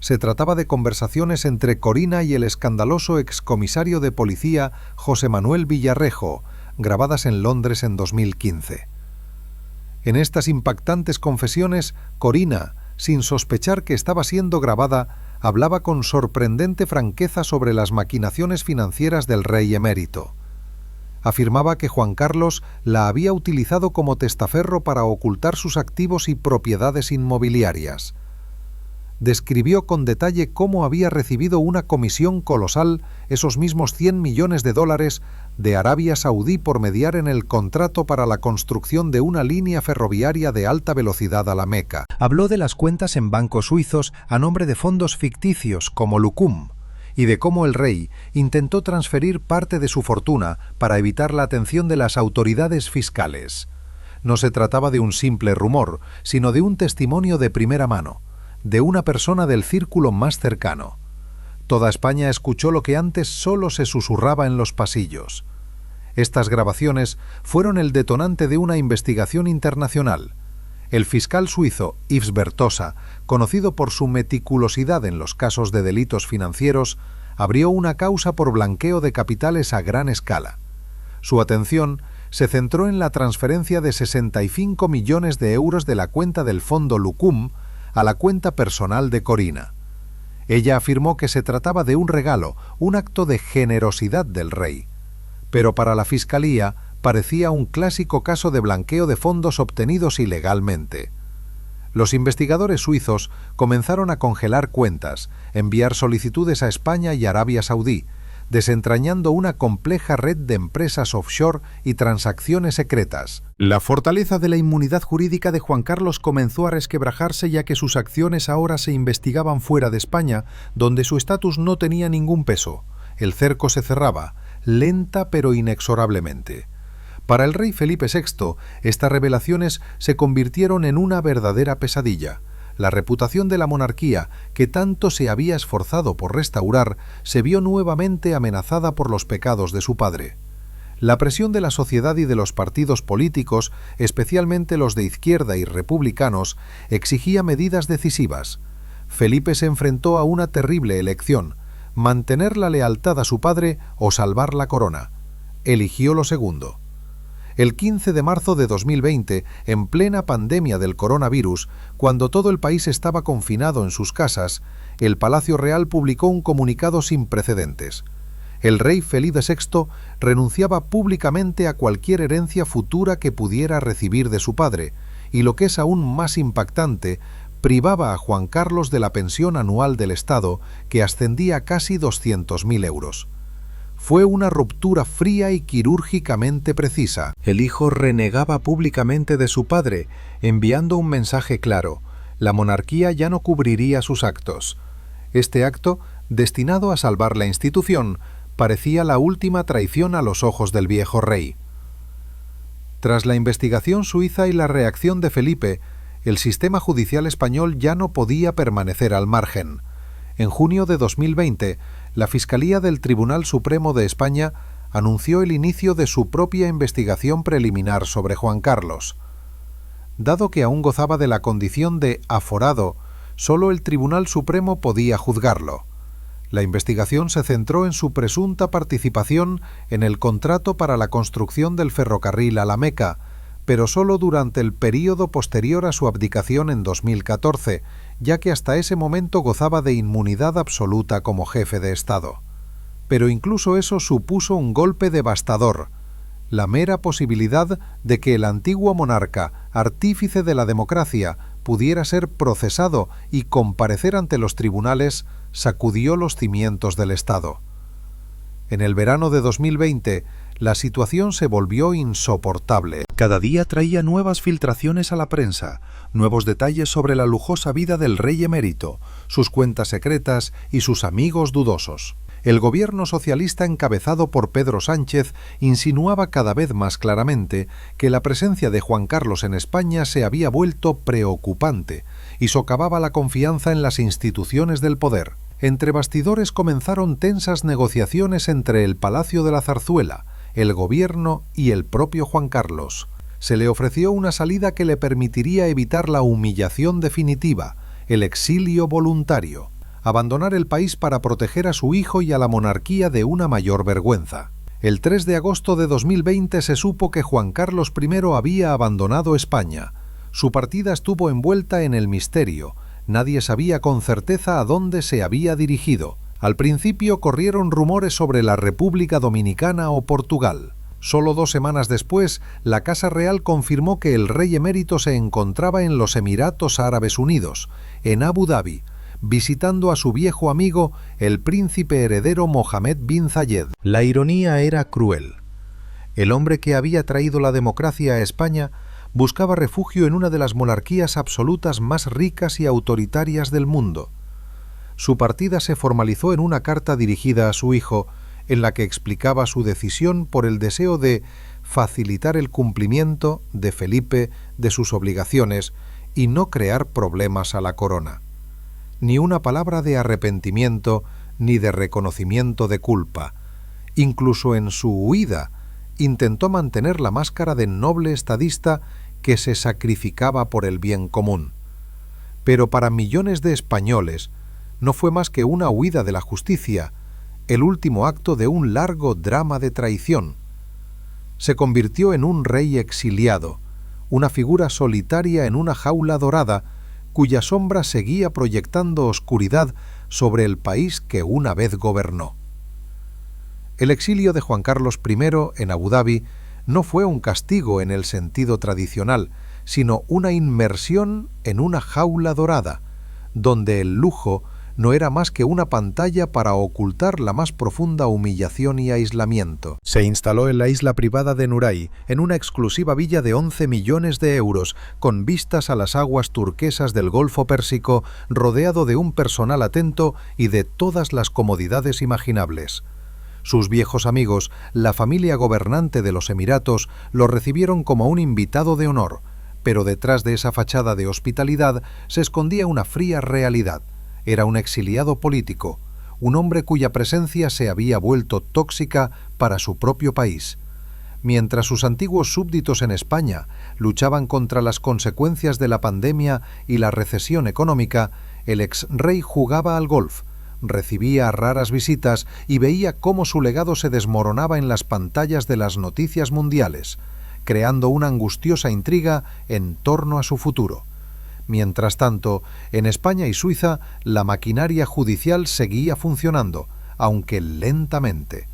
Se trataba de conversaciones entre Corinna y el escandaloso excomisario de policía José Manuel Villarrejo, grabadas en Londres en 2015. En estas impactantes confesiones, Corinna, sin sospechar que estaba siendo grabada, hablaba con sorprendente franqueza sobre las maquinaciones financieras del rey emérito. Afirmaba que Juan Carlos la había utilizado como testaferro para ocultar sus activos y propiedades inmobiliarias. describió con detalle cómo había recibido una comisión colosal, esos mismos 100 millones de dólares, de Arabia Saudí por mediar en el contrato para la construcción de una línea ferroviaria de alta velocidad a la Meca. Habló de las cuentas en bancos suizos a nombre de fondos ficticios como Lucum, y de cómo el rey intentó transferir parte de su fortuna para evitar la atención de las autoridades fiscales. No se trataba de un simple rumor, sino de un testimonio de primera mano, de una persona del círculo más cercano. Toda España escuchó lo que antes solo se susurraba en los pasillos. Estas grabaciones fueron el detonante de una investigación internacional. El fiscal suizo Yves Bertosa, conocido por su meticulosidad en los casos de delitos financieros, abrió una causa por blanqueo de capitales a gran escala. Su atención se centró en la transferencia de 65 millones de euros de la cuenta del fondo Lucum a la cuenta personal de Corina. Ella afirmó que se trataba de un regalo, un acto de generosidad del rey. Pero para la Fiscalía parecía un clásico caso de blanqueo de fondos obtenidos ilegalmente. Los investigadores suizos comenzaron a congelar cuentas, enviar solicitudes a España y Arabia Saudí, desentrañando una compleja red de empresas offshore y transacciones secretas. La fortaleza de la inmunidad jurídica de Juan Carlos comenzó a resquebrajarse, ya que sus acciones ahora se investigaban fuera de España, donde su estatus no tenía ningún peso. El cerco se cerraba, lenta pero inexorablemente. Para el rey Felipe VI, estas revelaciones se convirtieron en una verdadera pesadilla. La reputación de la monarquía, que tanto se había esforzado por restaurar, se vio nuevamente amenazada por los pecados de su padre. La presión de la sociedad y de los partidos políticos, especialmente los de izquierda y republicanos, exigía medidas decisivas. Felipe se enfrentó a una terrible elección: mantener la lealtad a su padre o salvar la corona. Eligió lo segundo. El 15 de marzo de 2020, en plena pandemia del coronavirus, cuando todo el país estaba confinado en sus casas, el Palacio Real publicó un comunicado sin precedentes. El rey Felipe VI renunciaba públicamente a cualquier herencia futura que pudiera recibir de su padre, y lo que es aún más impactante, privaba a Juan Carlos de la pensión anual del Estado, que ascendía a casi 200.000 euros. Fue una ruptura fría y quirúrgicamente precisa. El hijo renegaba públicamente de su padre, enviando un mensaje claro: la monarquía ya no cubriría sus actos. Este acto, destinado a salvar la institución, parecía la última traición a los ojos del viejo rey. Tras la investigación suiza y la reacción de Felipe, el sistema judicial español ya no podía permanecer al margen. En junio de 2020, la Fiscalía del Tribunal Supremo de España anunció el inicio de su propia investigación preliminar sobre Juan Carlos. Dado que aún gozaba de la condición de aforado, solo el Tribunal Supremo podía juzgarlo. La investigación se centró en su presunta participación en el contrato para la construcción del ferrocarril a la Meca, pero solo durante el período posterior a su abdicación en 2014, ya que hasta ese momento gozaba de inmunidad absoluta como jefe de Estado. Pero incluso eso supuso un golpe devastador: la mera posibilidad de que el antiguo monarca, artífice de la democracia, pudiera ser procesado y comparecer ante los tribunales, sacudió los cimientos del Estado. En el verano de 2020, la situación se volvió insoportable. Cada día traía nuevas filtraciones a la prensa, nuevos detalles sobre la lujosa vida del rey emérito, sus cuentas secretas y sus amigos dudosos. El gobierno socialista encabezado por Pedro Sánchez insinuaba cada vez más claramente que la presencia de Juan Carlos en España se había vuelto preocupante y socavaba la confianza en las instituciones del poder. Entre bastidores comenzaron tensas negociaciones entre el Palacio de la Zarzuela, el gobierno y el propio Juan Carlos. Se le ofreció una salida que le permitiría evitar la humillación definitiva, el exilio voluntario, abandonar el país para proteger a su hijo y a la monarquía de una mayor vergüenza. El 3 de agosto de 2020 se supo que Juan Carlos I había abandonado España. Su partida estuvo envuelta en el misterio. Nadie sabía con certeza a dónde se había dirigido. Al principio corrieron rumores sobre la República Dominicana o Portugal. Solo 2 semanas después, la Casa Real confirmó que el rey emérito se encontraba en los Emiratos Árabes Unidos, en Abu Dhabi, visitando a su viejo amigo, el príncipe heredero Mohammed bin Zayed. La ironía era cruel. El hombre que había traído la democracia a España buscaba refugio en una de las monarquías absolutas más ricas y autoritarias del mundo. Su partida se formalizó en una carta dirigida a su hijo, en la que explicaba su decisión por el deseo de facilitar el cumplimiento de Felipe de sus obligaciones y no crear problemas a la corona. Ni una palabra de arrepentimiento ni de reconocimiento de culpa. Incluso en su huida intentó mantener la máscara de noble estadista que se sacrificaba por el bien común. Pero para millones de españoles no fue más que una huida de la justicia, el último acto de un largo drama de traición. Se convirtió en un rey exiliado, una figura solitaria en una jaula dorada, cuya sombra seguía proyectando oscuridad sobre el país que una vez gobernó. El exilio de Juan Carlos I en Abu Dhabi no fue un castigo en el sentido tradicional, sino una inmersión en una jaula dorada, donde el lujo no era más que una pantalla para ocultar la más profunda humillación y aislamiento. Se instaló en la isla privada de Nuray, en una exclusiva villa de 11 millones de euros, con vistas a las aguas turquesas del Golfo Pérsico, rodeado de un personal atento y de todas las comodidades imaginables. Sus viejos amigos, la familia gobernante de los Emiratos, lo recibieron como un invitado de honor, pero detrás de esa fachada de hospitalidad se escondía una fría realidad. Era un exiliado político, un hombre cuya presencia se había vuelto tóxica para su propio país. Mientras sus antiguos súbditos en España luchaban contra las consecuencias de la pandemia y la recesión económica, el ex-rey jugaba al golf, recibía raras visitas y veía cómo su legado se desmoronaba en las pantallas de las noticias mundiales, creando una angustiosa intriga en torno a su futuro. Mientras tanto, en España y Suiza, la maquinaria judicial seguía funcionando, aunque lentamente.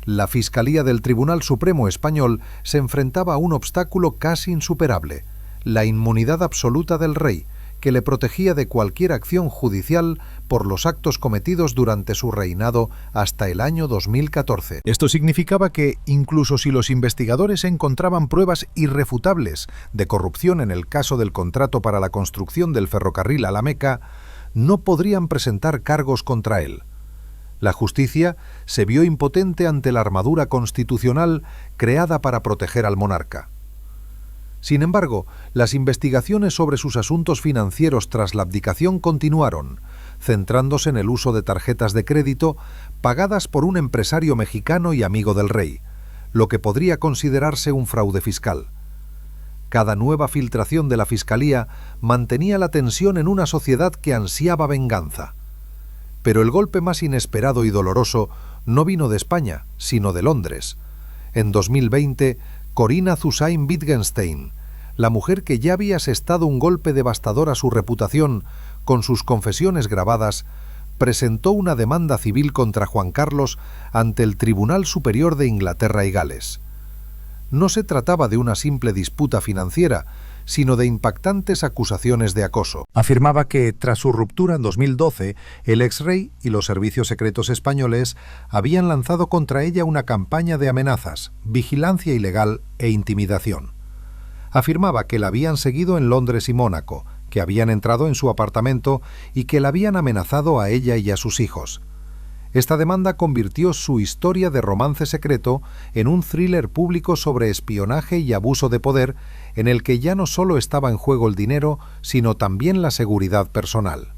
La Fiscalía del Tribunal Supremo Español se enfrentaba a un obstáculo casi insuperable: la inmunidad absoluta del rey, que le protegía de cualquier acción judicial por los actos cometidos durante su reinado hasta el año 2014. Esto significaba que, incluso si los investigadores encontraban pruebas irrefutables de corrupción en el caso del contrato para la construcción del ferrocarril a la Meca, no podrían presentar cargos contra él. La justicia se vio impotente ante la armadura constitucional creada para proteger al monarca. Sin embargo, las investigaciones sobre sus asuntos financieros tras la abdicación continuaron, centrándose en el uso de tarjetas de crédito pagadas por un empresario mexicano y amigo del rey, lo que podría considerarse un fraude fiscal. Cada nueva filtración de la Fiscalía mantenía la tensión en una sociedad que ansiaba venganza. Pero el golpe más inesperado y doloroso no vino de España, sino de Londres. En 2020, Corinna Zusain-Wittgenstein, la mujer que ya había asestado un golpe devastador a su reputación con sus confesiones grabadas, presentó una demanda civil contra Juan Carlos ante el Tribunal Superior de Inglaterra y Gales. No se trataba de una simple disputa financiera, sino de impactantes acusaciones de acoso. Afirmaba que, tras su ruptura en 2012, el exrey y los servicios secretos españoles habían lanzado contra ella una campaña de amenazas, vigilancia ilegal e intimidación. Afirmaba que la habían seguido en Londres y Mónaco, que habían entrado en su apartamento y que la habían amenazado a ella y a sus hijos. Esta demanda convirtió su historia de romance secreto en un thriller público sobre espionaje y abuso de poder, en el que ya no solo estaba en juego el dinero, sino también la seguridad personal.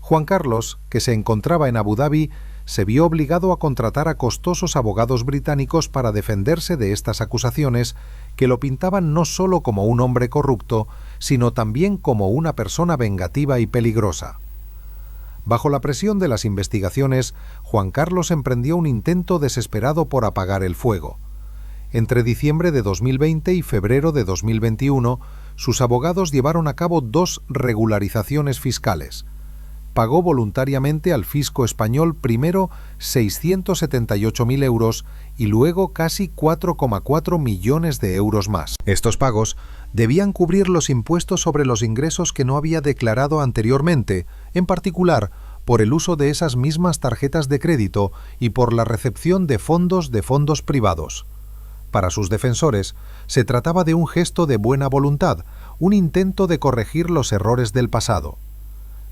Juan Carlos, que se encontraba en Abu Dhabi, se vio obligado a contratar a costosos abogados británicos para defenderse de estas acusaciones, que lo pintaban no solo como un hombre corrupto, sino también como una persona vengativa y peligrosa. Bajo la presión de las investigaciones, Juan Carlos emprendió un intento desesperado por apagar el fuego. Entre diciembre de 2020 y febrero de 2021, sus abogados llevaron a cabo 2 regularizaciones fiscales. pagó voluntariamente al fisco español primero 678.000 euros y luego casi 4,4 millones de euros más. Estos pagos debían cubrir los impuestos sobre los ingresos que no había declarado anteriormente, en particular por el uso de esas mismas tarjetas de crédito y por la recepción de fondos privados. Para sus defensores, se trataba de un gesto de buena voluntad, un intento de corregir los errores del pasado.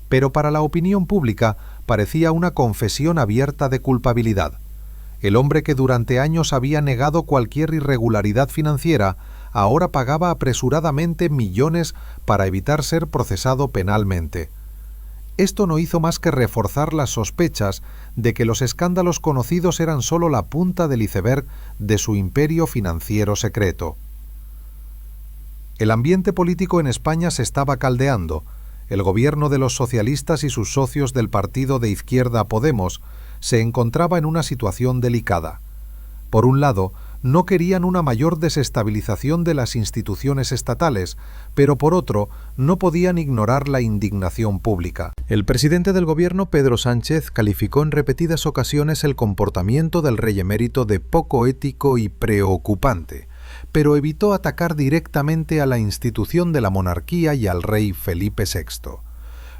Pero para la opinión pública parecía una confesión abierta de culpabilidad. El hombre que durante años había negado cualquier irregularidad financiera, ahora pagaba apresuradamente millones para evitar ser procesado penalmente. Esto no hizo más que reforzar las sospechas de que los escándalos conocidos eran solo la punta del iceberg de su imperio financiero secreto. El ambiente político en España se estaba caldeando. El gobierno de los socialistas y sus socios del partido de izquierda Podemos se encontraba en una situación delicada. Por un lado, no querían una mayor desestabilización de las instituciones estatales, pero por otro, no podían ignorar la indignación pública. El presidente del gobierno, Pedro Sánchez, calificó en repetidas ocasiones el comportamiento del rey emérito de poco ético y preocupante, pero evitó atacar directamente a la institución de la monarquía y al rey Felipe VI.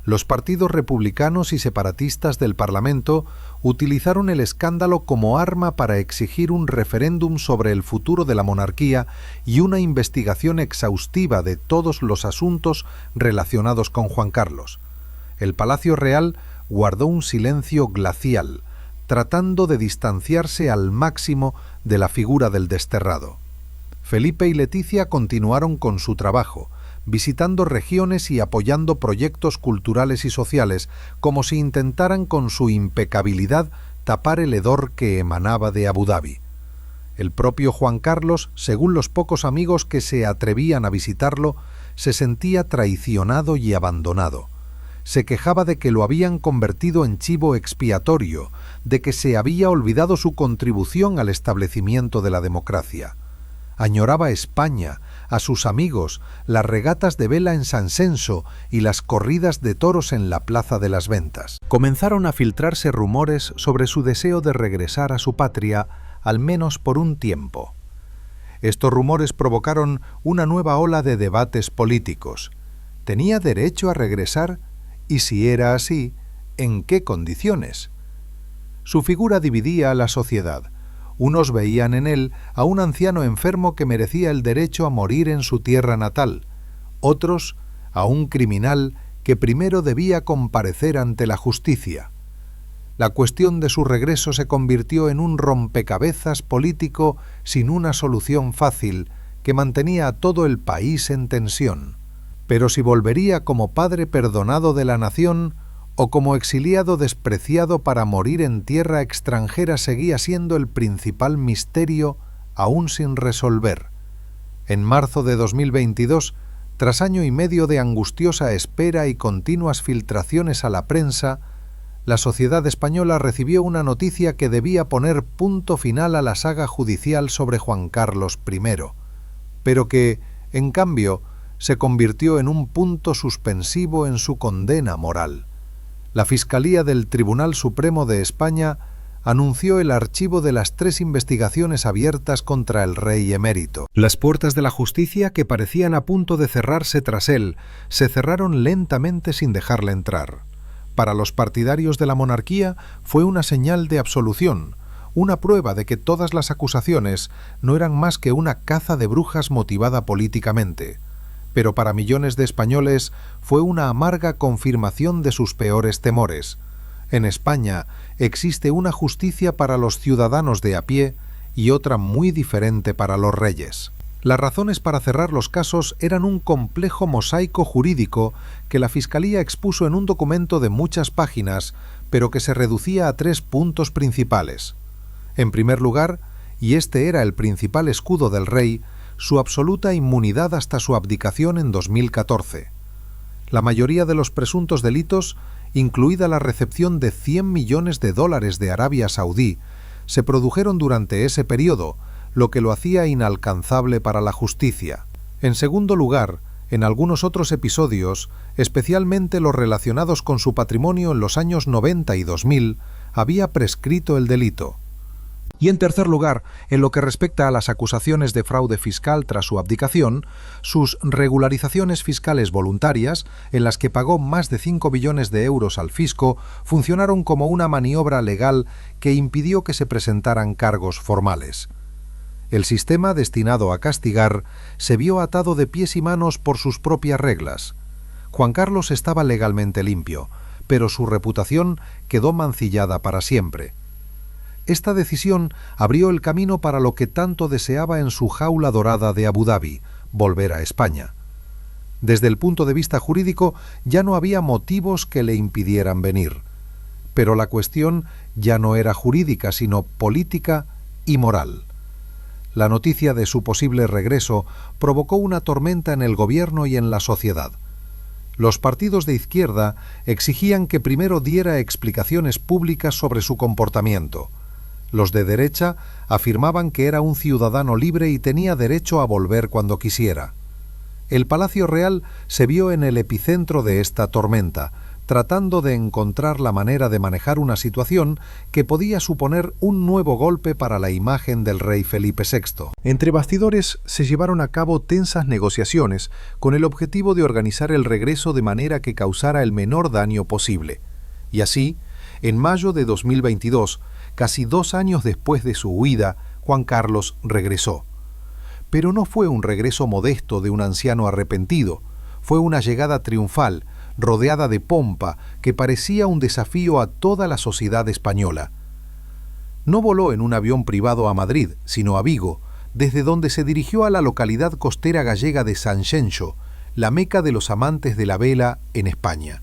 Los partidos republicanos y separatistas del Parlamento utilizaron el escándalo como arma para exigir un referéndum sobre el futuro de la monarquía y una investigación exhaustiva de todos los asuntos relacionados con Juan Carlos. El Palacio Real guardó un silencio glacial, tratando de distanciarse al máximo de la figura del desterrado. Felipe y Leticia continuaron con su trabajo, visitando regiones y apoyando proyectos culturales y sociales, como si intentaran con su impecabilidad tapar el hedor que emanaba de Abu Dhabi. El propio Juan Carlos, según los pocos amigos que se atrevían a visitarlo, se sentía traicionado y abandonado. Se quejaba de que lo habían convertido en chivo expiatorio, de que se había olvidado su contribución al establecimiento de la democracia. Añoraba España, a sus amigos, las regatas de vela en San Censo y las corridas de toros en la Plaza de las Ventas. Comenzaron a filtrarse rumores sobre su deseo de regresar a su patria, al menos por un tiempo. Estos rumores provocaron una nueva ola de debates políticos. ¿Tenía derecho a regresar? Y si era así, ¿en qué condiciones? Su figura dividía a la sociedad. Unos veían en él a un anciano enfermo que merecía el derecho a morir en su tierra natal, otros a un criminal que primero debía comparecer ante la justicia. La cuestión de su regreso se convirtió en un rompecabezas político sin una solución fácil que mantenía a todo el país en tensión. Pero si volvería como padre perdonado de la nación o como exiliado despreciado para morir en tierra extranjera seguía siendo el principal misterio aún sin resolver. En marzo de 2022, tras año y medio de angustiosa espera y continuas filtraciones a la prensa, la sociedad española recibió una noticia que debía poner punto final a la saga judicial sobre Juan Carlos I, pero que, en cambio, se convirtió en un punto suspensivo en su condena moral. La Fiscalía del Tribunal Supremo de España anunció el archivo de las 3 investigaciones abiertas contra el rey emérito. Las puertas de la justicia, que parecían a punto de cerrarse tras él, se cerraron lentamente sin dejarle entrar. Para los partidarios de la monarquía fue una señal de absolución, una prueba de que todas las acusaciones no eran más que una caza de brujas motivada políticamente. Pero para millones de españoles fue una amarga confirmación de sus peores temores. En España existe una justicia para los ciudadanos de a pie y otra muy diferente para los reyes. Las razones para cerrar los casos eran un complejo mosaico jurídico que la Fiscalía expuso en un documento de muchas páginas, pero que se reducía a 3 puntos principales. En primer lugar, y este era el principal escudo del rey, su absoluta inmunidad hasta su abdicación en 2014. La mayoría de los presuntos delitos, incluida la recepción de $100 millones de Arabia Saudí, se produjeron durante ese periodo, lo que lo hacía inalcanzable para la justicia. En segundo lugar, En algunos otros episodios, especialmente los relacionados con su patrimonio en los años 90 y 2000, había prescrito el delito. Y en tercer lugar, en lo que respecta a las acusaciones de fraude fiscal tras su abdicación, sus regularizaciones fiscales voluntarias, en las que pagó más de 5 billones de euros al fisco, funcionaron como una maniobra legal que impidió que se presentaran cargos formales. El sistema destinado a castigar se vio atado de pies y manos por sus propias reglas. Juan Carlos estaba legalmente limpio, pero su reputación quedó mancillada para siempre. Esta decisión abrió el camino para lo que tanto deseaba en su jaula dorada de Abu Dhabi, volver a España. Desde el punto de vista jurídico ya no había motivos que le impidieran venir, pero la cuestión ya no era jurídica, sino política y moral. La noticia de su posible regreso provocó una tormenta en el gobierno y en la sociedad. Los partidos de izquierda exigían que primero diera explicaciones públicas sobre su comportamiento. Los de derecha afirmaban que era un ciudadano libre y tenía derecho a volver cuando quisiera. El Palacio Real se vio en el epicentro de esta tormenta, tratando de encontrar la manera de manejar una situación que podía suponer un nuevo golpe para la imagen del rey Felipe VI. Entre bastidores se llevaron a cabo tensas negociaciones con el objetivo de organizar el regreso de manera que causara el menor daño posible. Y así, en mayo de 2022, casi 2 años después de su huida, Juan Carlos regresó. Pero no fue un regreso modesto de un anciano arrepentido, fue una llegada triunfal, rodeada de pompa, que parecía un desafío a toda la sociedad española. No voló en un avión privado a Madrid, sino a Vigo, desde donde se dirigió a la localidad costera gallega de Sanxenxo, la meca de los amantes de la vela en España.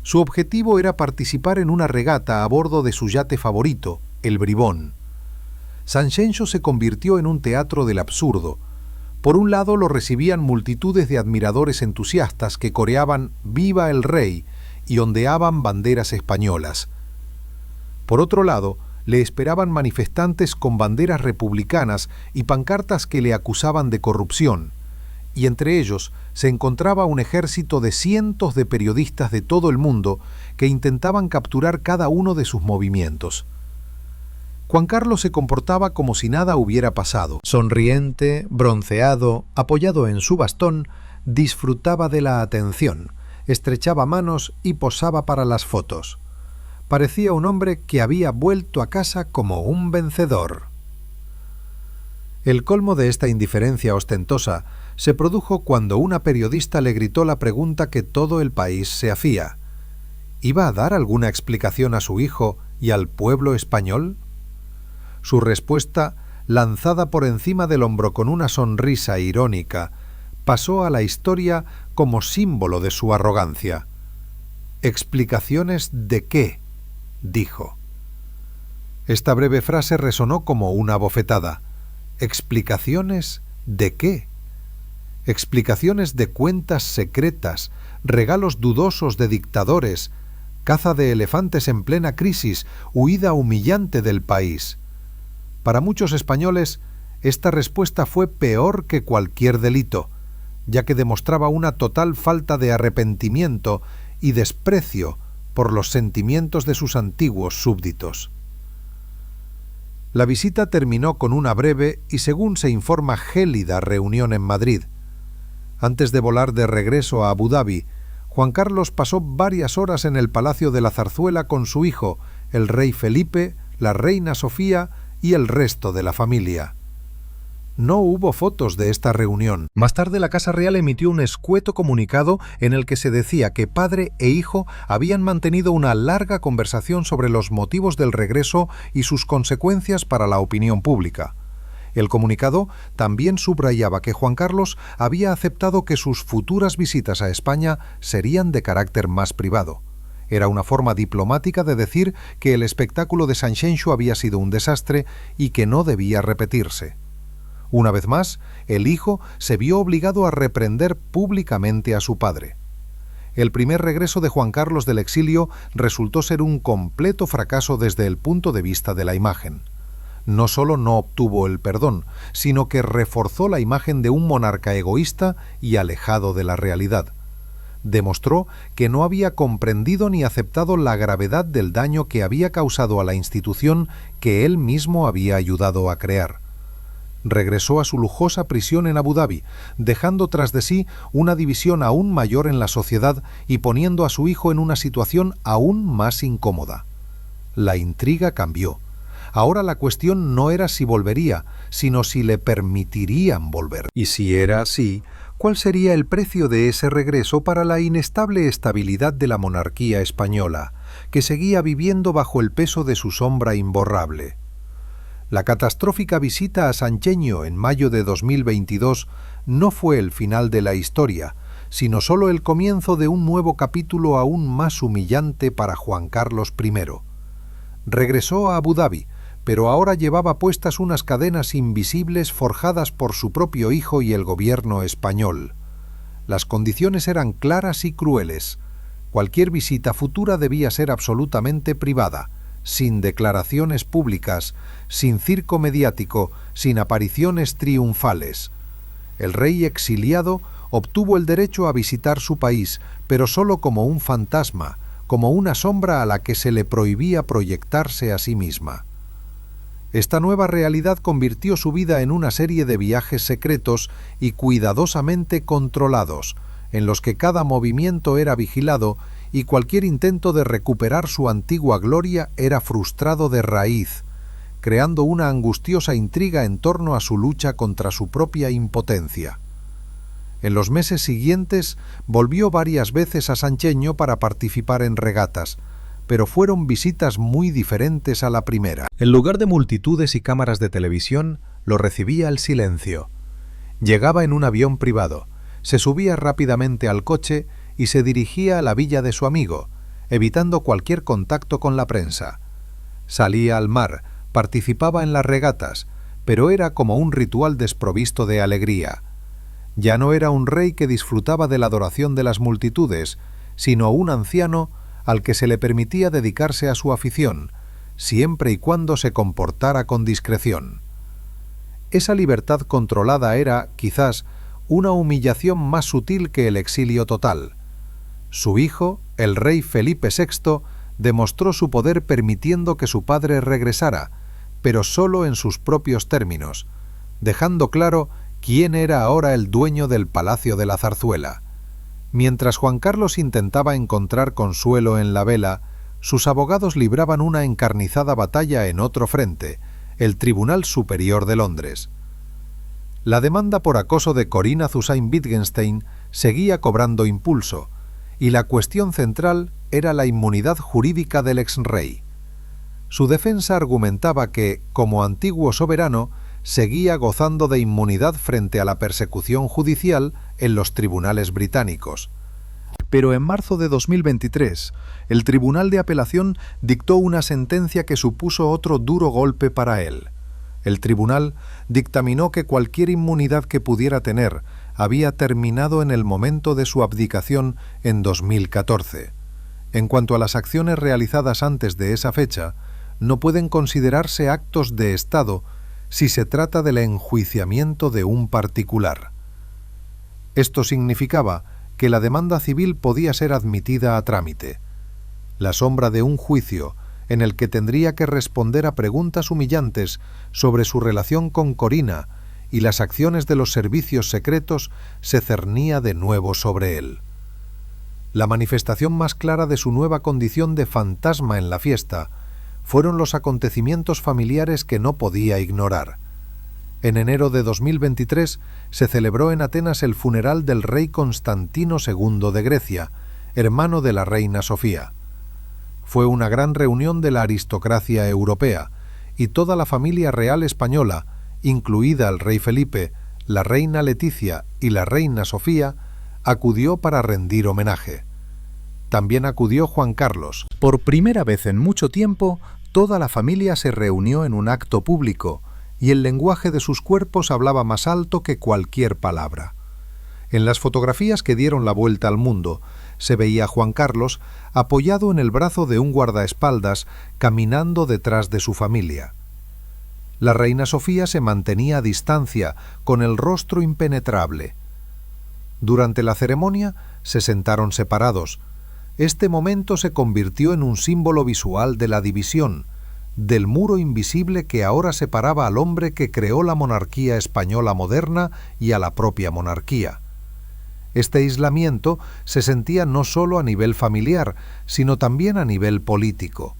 Su objetivo era participar en una regata a bordo de su yate favorito, el Bribón. Sanxenxo se convirtió en un teatro del absurdo. Por un lado lo recibían multitudes de admiradores entusiastas que coreaban «Viva el Rey» y ondeaban banderas españolas. Por otro lado, le esperaban manifestantes con banderas republicanas y pancartas que le acusaban de corrupción, y entre ellos se encontraba un ejército de cientos de periodistas de todo el mundo que intentaban capturar cada uno de sus movimientos. Juan Carlos se comportaba como si nada hubiera pasado. Sonriente, bronceado, apoyado en su bastón, disfrutaba de la atención, estrechaba manos y posaba para las fotos. Parecía un hombre que había vuelto a casa como un vencedor. El colmo de esta indiferencia ostentosa se produjo cuando una periodista le gritó la pregunta que todo el país se hacía. ¿Iba a dar alguna explicación a su hijo y al pueblo español? Su respuesta, lanzada por encima del hombro con una sonrisa irónica, pasó a la historia como símbolo de su arrogancia. ¿Explicaciones de qué?, dijo. Esta breve frase resonó como una bofetada. ¿Explicaciones de qué? Explicaciones de cuentas secretas, regalos dudosos de dictadores, caza de elefantes en plena crisis, huida humillante del país. Para muchos españoles, esta respuesta fue peor que cualquier delito, ya que demostraba una total falta de arrepentimiento y desprecio por los sentimientos de sus antiguos súbditos. La visita terminó con una breve y, según se informa, gélida reunión en Madrid. Antes de volar de regreso a Abu Dhabi, Juan Carlos pasó varias horas en el Palacio de la Zarzuela con su hijo, el rey Felipe, la reina Sofía y el resto de la familia. No hubo fotos de esta reunión. Más tarde la Casa Real emitió un escueto comunicado en el que se decía que padre e hijo habían mantenido una larga conversación sobre los motivos del regreso y sus consecuencias para la opinión pública. El comunicado también subrayaba que Juan Carlos había aceptado que sus futuras visitas a España serían de carácter más privado. Era una forma diplomática de decir que el espectáculo de Sanxenxo había sido un desastre y que no debía repetirse. Una vez más, el hijo se vio obligado a reprender públicamente a su padre. El primer regreso de Juan Carlos del exilio resultó ser un completo fracaso desde el punto de vista de la imagen. no solo no obtuvo el perdón, sino que reforzó la imagen de un monarca egoísta y alejado de la realidad. Demostró que no había comprendido ni aceptado la gravedad del daño que había causado a la institución que él mismo había ayudado a crear. Regresó a su lujosa prisión en Abu Dhabi, dejando tras de sí una división aún mayor en la sociedad y poniendo a su hijo en una situación aún más incómoda. La intriga cambió. Ahora la cuestión no era si volvería, sino si le permitirían volver. Y si era así, ¿cuál sería el precio de ese regreso para la inestable estabilidad de la monarquía española, que seguía viviendo bajo el peso de su sombra imborrable? La catastrófica visita a Sancheño en mayo de 2022 no fue el final de la historia, sino solo el comienzo de un nuevo capítulo aún más humillante para Juan Carlos I. Regresó a Abu Dhabi, pero ahora llevaba puestas unas cadenas invisibles forjadas por su propio hijo y el gobierno español. Las condiciones eran claras y crueles. Cualquier visita futura debía ser absolutamente privada, sin declaraciones públicas, sin circo mediático, sin apariciones triunfales. El rey exiliado obtuvo el derecho a visitar su país, pero solo como un fantasma, como una sombra a la que se le prohibía proyectarse a sí misma. Esta nueva realidad convirtió su vida en una serie de viajes secretos y cuidadosamente controlados, en los que cada movimiento era vigilado y cualquier intento de recuperar su antigua gloria era frustrado de raíz, creando una angustiosa intriga en torno a su lucha contra su propia impotencia. En los meses siguientes volvió varias veces a Sancheño para participar en regatas, pero fueron visitas muy diferentes a la primera. En lugar de multitudes y cámaras de televisión, lo recibía el silencio. Llegaba en un avión privado, se subía rápidamente al coche y se dirigía a la villa de su amigo, evitando cualquier contacto con la prensa. Salía al mar, participaba en las regatas, pero era como un ritual desprovisto de alegría. Ya no era un rey que disfrutaba de la adoración de las multitudes, sino un anciano al que se le permitía dedicarse a su afición, siempre y cuando se comportara con discreción. Esa libertad controlada era, quizás, una humillación más sutil que el exilio total. Su hijo, el rey Felipe VI, demostró su poder permitiendo que su padre regresara, pero solo en sus propios términos, dejando claro quién era ahora el dueño del Palacio de la Zarzuela. Mientras Juan Carlos intentaba encontrar consuelo en la vela, sus abogados libraban una encarnizada batalla en otro frente, el Tribunal Superior de Londres. La demanda por acoso de Corinna Zusain-Wittgenstein seguía cobrando impulso, y la cuestión central era la inmunidad jurídica del exrey. Su defensa argumentaba que, como antiguo soberano, seguía gozando de inmunidad frente a la persecución judicial en los tribunales británicos. Pero en marzo de 2023, el Tribunal de Apelación dictó una sentencia que supuso otro duro golpe para él. El tribunal dictaminó que cualquier inmunidad que pudiera tener había terminado en el momento de su abdicación en 2014. En cuanto a las acciones realizadas antes de esa fecha, no pueden considerarse actos de Estado si se trata del enjuiciamiento de un particular. Esto significaba que la demanda civil podía ser admitida a trámite. La sombra de un juicio en el que tendría que responder a preguntas humillantes sobre su relación con Corinna y las acciones de los servicios secretos se cernía de nuevo sobre él. La manifestación más clara de su nueva condición de fantasma en la fiesta fueron los acontecimientos familiares que no podía ignorar. En enero de 2023 se celebró en Atenas el funeral del rey Constantino II de Grecia, hermano de la reina Sofía. Fue una gran reunión de la aristocracia europea, y toda la familia real española, incluida el rey Felipe, la reina Leticia y la reina Sofía, acudió para rendir homenaje. También acudió Juan Carlos. Por primera vez en mucho tiempo, toda la familia se reunió en un acto público, y el lenguaje de sus cuerpos hablaba más alto que cualquier palabra. En las fotografías que dieron la vuelta al mundo, se veía a Juan Carlos apoyado en el brazo de un guardaespaldas caminando detrás de su familia. La reina Sofía se mantenía a distancia, con el rostro impenetrable. Durante la ceremonia se sentaron separados. Este momento se convirtió en un símbolo visual de la división, del muro invisible que ahora separaba al hombre que creó la monarquía española moderna y a la propia monarquía. Este aislamiento se sentía no solo a nivel familiar, sino también a nivel político.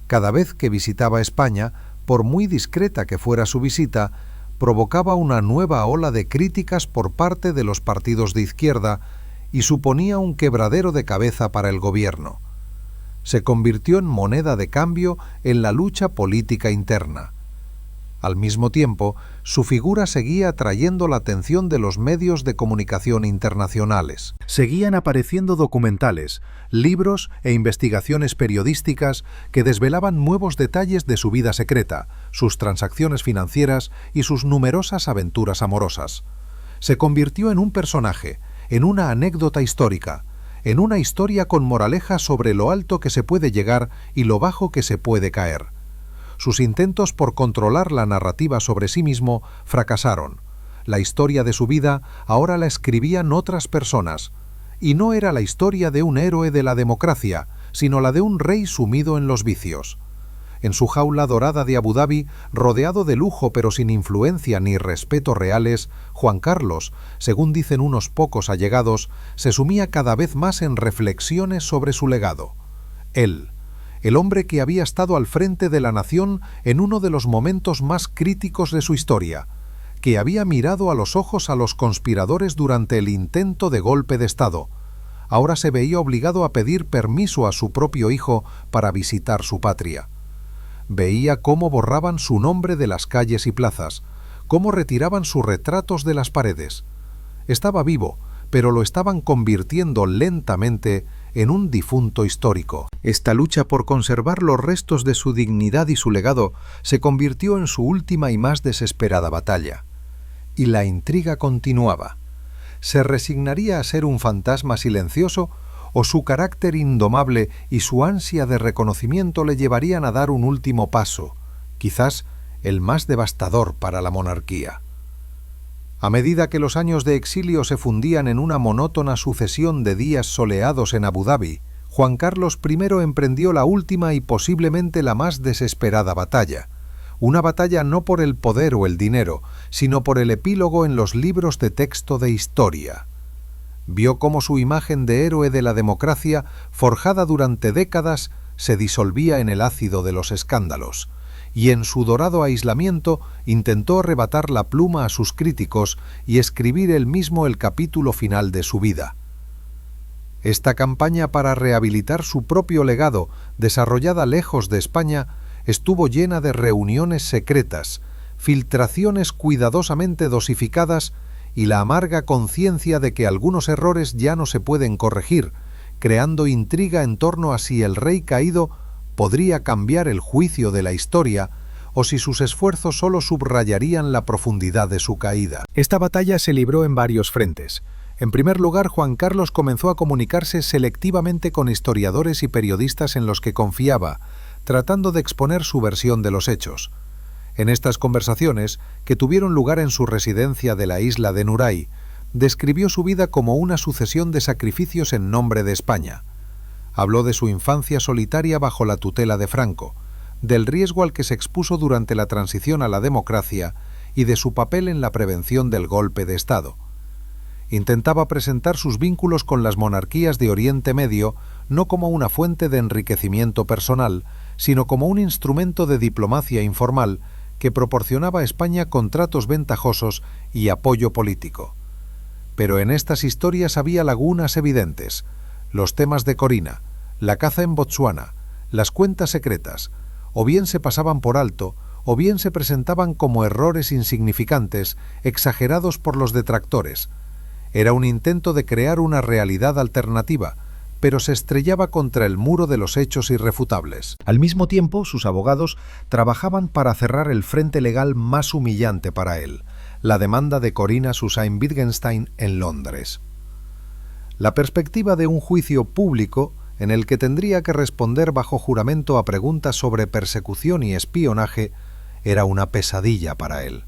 Cada vez que visitaba España, por muy discreta que fuera su visita, provocaba una nueva ola de críticas por parte de los partidos de izquierda y suponía un quebradero de cabeza para el gobierno. Se convirtió en moneda de cambio en la lucha política interna. Al mismo tiempo, su figura seguía atrayendo la atención de los medios de comunicación internacionales. Seguían apareciendo documentales, libros e investigaciones periodísticas que desvelaban nuevos detalles de su vida secreta, sus transacciones financieras y sus numerosas aventuras amorosas. Se convirtió en un personaje, en una anécdota histórica, en una historia con moraleja sobre lo alto que se puede llegar y lo bajo que se puede caer. Sus intentos por controlar la narrativa sobre sí mismo fracasaron. La historia de su vida ahora la escribían otras personas, y no era la historia de un héroe de la democracia, sino la de un rey sumido en los vicios. En su jaula dorada de Abu Dhabi, rodeado de lujo pero sin influencia ni respeto reales, Juan Carlos, según dicen unos pocos allegados, se sumía cada vez más en reflexiones sobre su legado. Él, el hombre que había estado al frente de la nación en uno de los momentos más críticos de su historia, que había mirado a los ojos a los conspiradores durante el intento de golpe de Estado, ahora se veía obligado a pedir permiso a su propio hijo para visitar su patria. Veía cómo borraban su nombre de las calles y plazas, cómo retiraban sus retratos de las paredes. Estaba vivo, pero lo estaban convirtiendo lentamente en un difunto histórico. Esta lucha por conservar los restos de su dignidad y su legado se convirtió en su última y más desesperada batalla. Y la intriga continuaba. ¿Se resignaría a ser un fantasma silencioso o su carácter indomable y su ansia de reconocimiento le llevarían a dar un último paso, quizás el más devastador para la monarquía? A medida que los años de exilio se fundían en una monótona sucesión de días soleados en Abu Dhabi, Juan Carlos I emprendió la última y posiblemente la más desesperada batalla. Una batalla no por el poder o el dinero, sino por el epílogo en los libros de texto de historia. Vio cómo su imagen de héroe de la democracia, forjada durante décadas, se disolvía en el ácido de los escándalos, y en su dorado aislamiento intentó arrebatar la pluma a sus críticos y escribir él mismo el capítulo final de su vida. Esta campaña para rehabilitar su propio legado, desarrollada lejos de España, estuvo llena de reuniones secretas, filtraciones cuidadosamente dosificadas y la amarga conciencia de que algunos errores ya no se pueden corregir, creando intriga en torno a si el rey caído podría cambiar el juicio de la historia o si sus esfuerzos solo subrayarían la profundidad de su caída. Esta batalla se libró en varios frentes. En primer lugar, Juan Carlos comenzó a comunicarse selectivamente con historiadores y periodistas en los que confiaba, tratando de exponer su versión de los hechos. En estas conversaciones, que tuvieron lugar en su residencia de la isla de Nuray, describió su vida como una sucesión de sacrificios en nombre de España. Habló de su infancia solitaria bajo la tutela de Franco, del riesgo al que se expuso durante la transición a la democracia y de su papel en la prevención del golpe de Estado. Intentaba presentar sus vínculos con las monarquías de Oriente Medio no como una fuente de enriquecimiento personal, sino como un instrumento de diplomacia informal que proporcionaba a España contratos ventajosos y apoyo político. Pero en estas historias había lagunas evidentes: los temas de Corina, la caza en Botsuana, las cuentas secretas, o bien se pasaban por alto, o bien se presentaban como errores insignificantes, exagerados por los detractores. Era un intento de crear una realidad alternativa, pero se estrellaba contra el muro de los hechos irrefutables. Al mismo tiempo, sus abogados trabajaban para cerrar el frente legal más humillante para él, la demanda de Corina Susain-Wittgenstein en Londres. La perspectiva de un juicio público en el que tendría que responder bajo juramento a preguntas sobre persecución y espionaje era una pesadilla para él.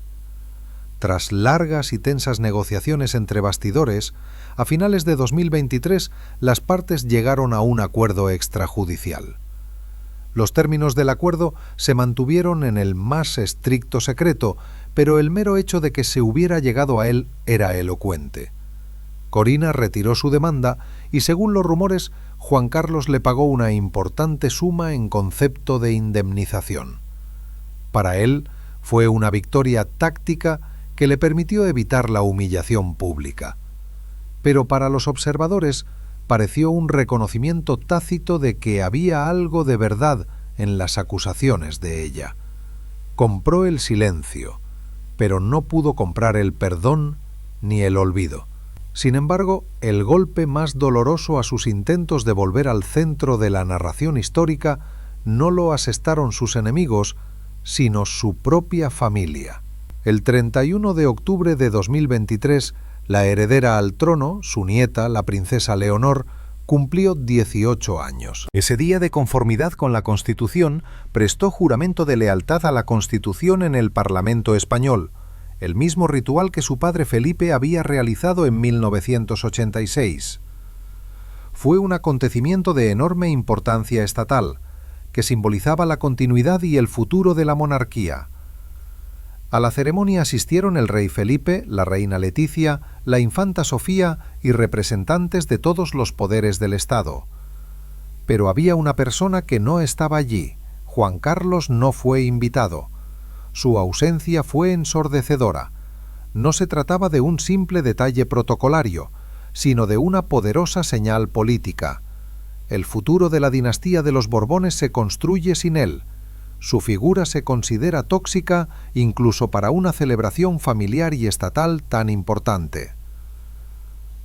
Tras largas y tensas negociaciones entre bastidores, a finales de 2023 las partes llegaron a un acuerdo extrajudicial. Los términos del acuerdo se mantuvieron en el más estricto secreto, pero el mero hecho de que se hubiera llegado a él era elocuente. Corina retiró su demanda y, según los rumores, Juan Carlos le pagó una importante suma en concepto de indemnización. Para él fue una victoria táctica que le permitió evitar la humillación pública. Pero para los observadores pareció un reconocimiento tácito de que había algo de verdad en las acusaciones de ella. Compró el silencio, pero no pudo comprar el perdón ni el olvido. Sin embargo, el golpe más doloroso a sus intentos de volver al centro de la narración histórica no lo asestaron sus enemigos, sino su propia familia. El 31 de octubre de 2023, la heredera al trono, su nieta, la princesa Leonor, cumplió 18 años. Ese día, de conformidad con la Constitución, prestó juramento de lealtad a la Constitución en el Parlamento español, el mismo ritual que su padre Felipe había realizado en 1986. Fue un acontecimiento de enorme importancia estatal, que simbolizaba la continuidad y el futuro de la monarquía. A la ceremonia asistieron el rey Felipe, la reina Leticia, la infanta Sofía y representantes de todos los poderes del Estado. Pero había una persona que no estaba allí. Juan Carlos no fue invitado. Su ausencia fue ensordecedora. No se trataba de un simple detalle protocolario, sino de una poderosa señal política. El futuro de la dinastía de los Borbones se construye sin él. Su figura se considera tóxica incluso para una celebración familiar y estatal tan importante.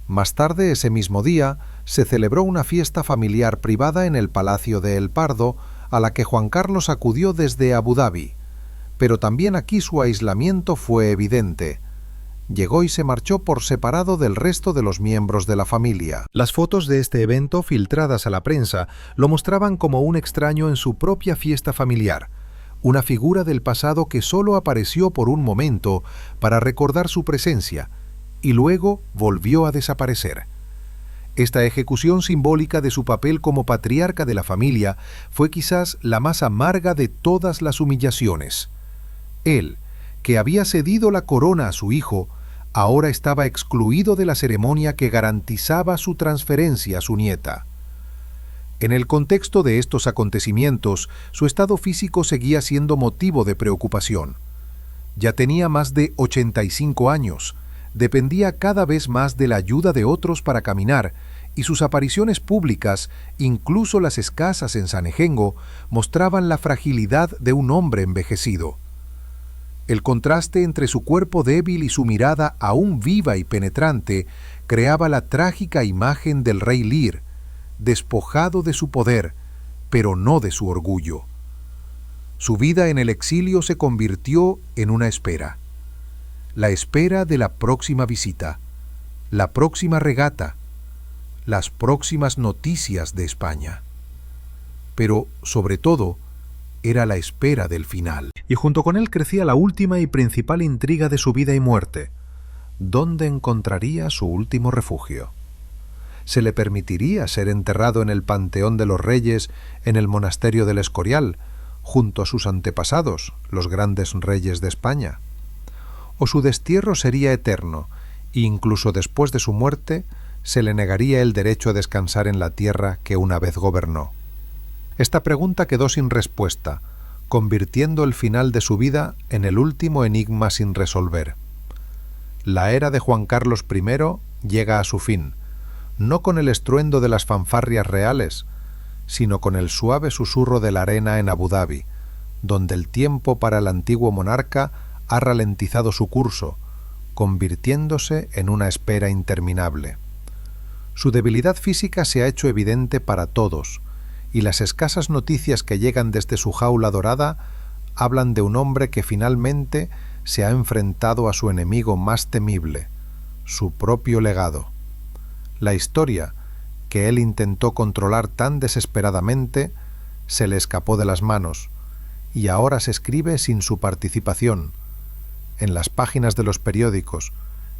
Más tarde, ese mismo día, se celebró una fiesta familiar privada en el Palacio de El Pardo, a la que Juan Carlos acudió desde Abu Dhabi. Pero también aquí su aislamiento fue evidente. Llegó y se marchó por separado del resto de los miembros de la familia. Las fotos de este evento, filtradas a la prensa, lo mostraban como un extraño en su propia fiesta familiar, una figura del pasado que solo apareció por un momento para recordar su presencia, y luego volvió a desaparecer. Esta ejecución simbólica de su papel como patriarca de la familia fue quizás la más amarga de todas las humillaciones. Él, que había cedido la corona a su hijo, ahora estaba excluido de la ceremonia que garantizaba su transferencia a su nieta. En el contexto de estos acontecimientos, su estado físico seguía siendo motivo de preocupación. Ya tenía más de 85 años, dependía cada vez más de la ayuda de otros para caminar, y sus apariciones públicas, incluso las escasas en Sanejengo, mostraban la fragilidad de un hombre envejecido. El contraste entre su cuerpo débil y su mirada aún viva y penetrante creaba la trágica imagen del rey Lear, despojado de su poder, pero no de su orgullo. Su vida en el exilio se convirtió en una espera. La espera de la próxima visita, la próxima regata, las próximas noticias de España. Pero, sobre todo, era la espera del final. Y junto con él crecía la última y principal intriga de su vida y muerte. ¿Dónde encontraría su último refugio? ¿Se le permitiría ser enterrado en el Panteón de los Reyes, en el Monasterio del Escorial, junto a sus antepasados, los grandes reyes de España? ¿O su destierro sería eterno, e incluso después de su muerte se le negaría el derecho a descansar en la tierra que una vez gobernó? Esta pregunta quedó sin respuesta, convirtiendo el final de su vida en el último enigma sin resolver. La era de Juan Carlos I llega a su fin, no con el estruendo de las fanfarrias reales, sino con el suave susurro de la arena en Abu Dhabi, donde el tiempo para el antiguo monarca ha ralentizado su curso, convirtiéndose en una espera interminable. Su debilidad física se ha hecho evidente para todos, y las escasas noticias que llegan desde su jaula dorada hablan de un hombre que finalmente se ha enfrentado a su enemigo más temible, su propio legado. La historia, que él intentó controlar tan desesperadamente, se le escapó de las manos, y ahora se escribe sin su participación, en las páginas de los periódicos,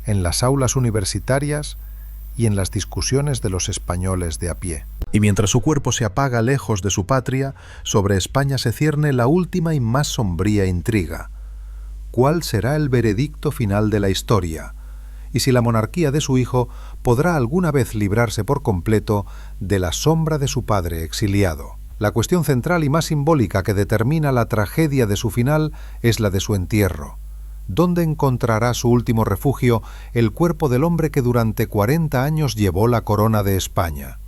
en las aulas universitarias y en las discusiones de los españoles de a pie. Y mientras su cuerpo se apaga lejos de su patria, sobre España se cierne la última y más sombría intriga. ¿Cuál será el veredicto final de la historia? Y si la monarquía de su hijo podrá alguna vez librarse por completo de la sombra de su padre exiliado. La cuestión central y más simbólica que determina la tragedia de su final es la de su entierro. ¿Dónde encontrará su último refugio el cuerpo del hombre que durante 40 años llevó la corona de España?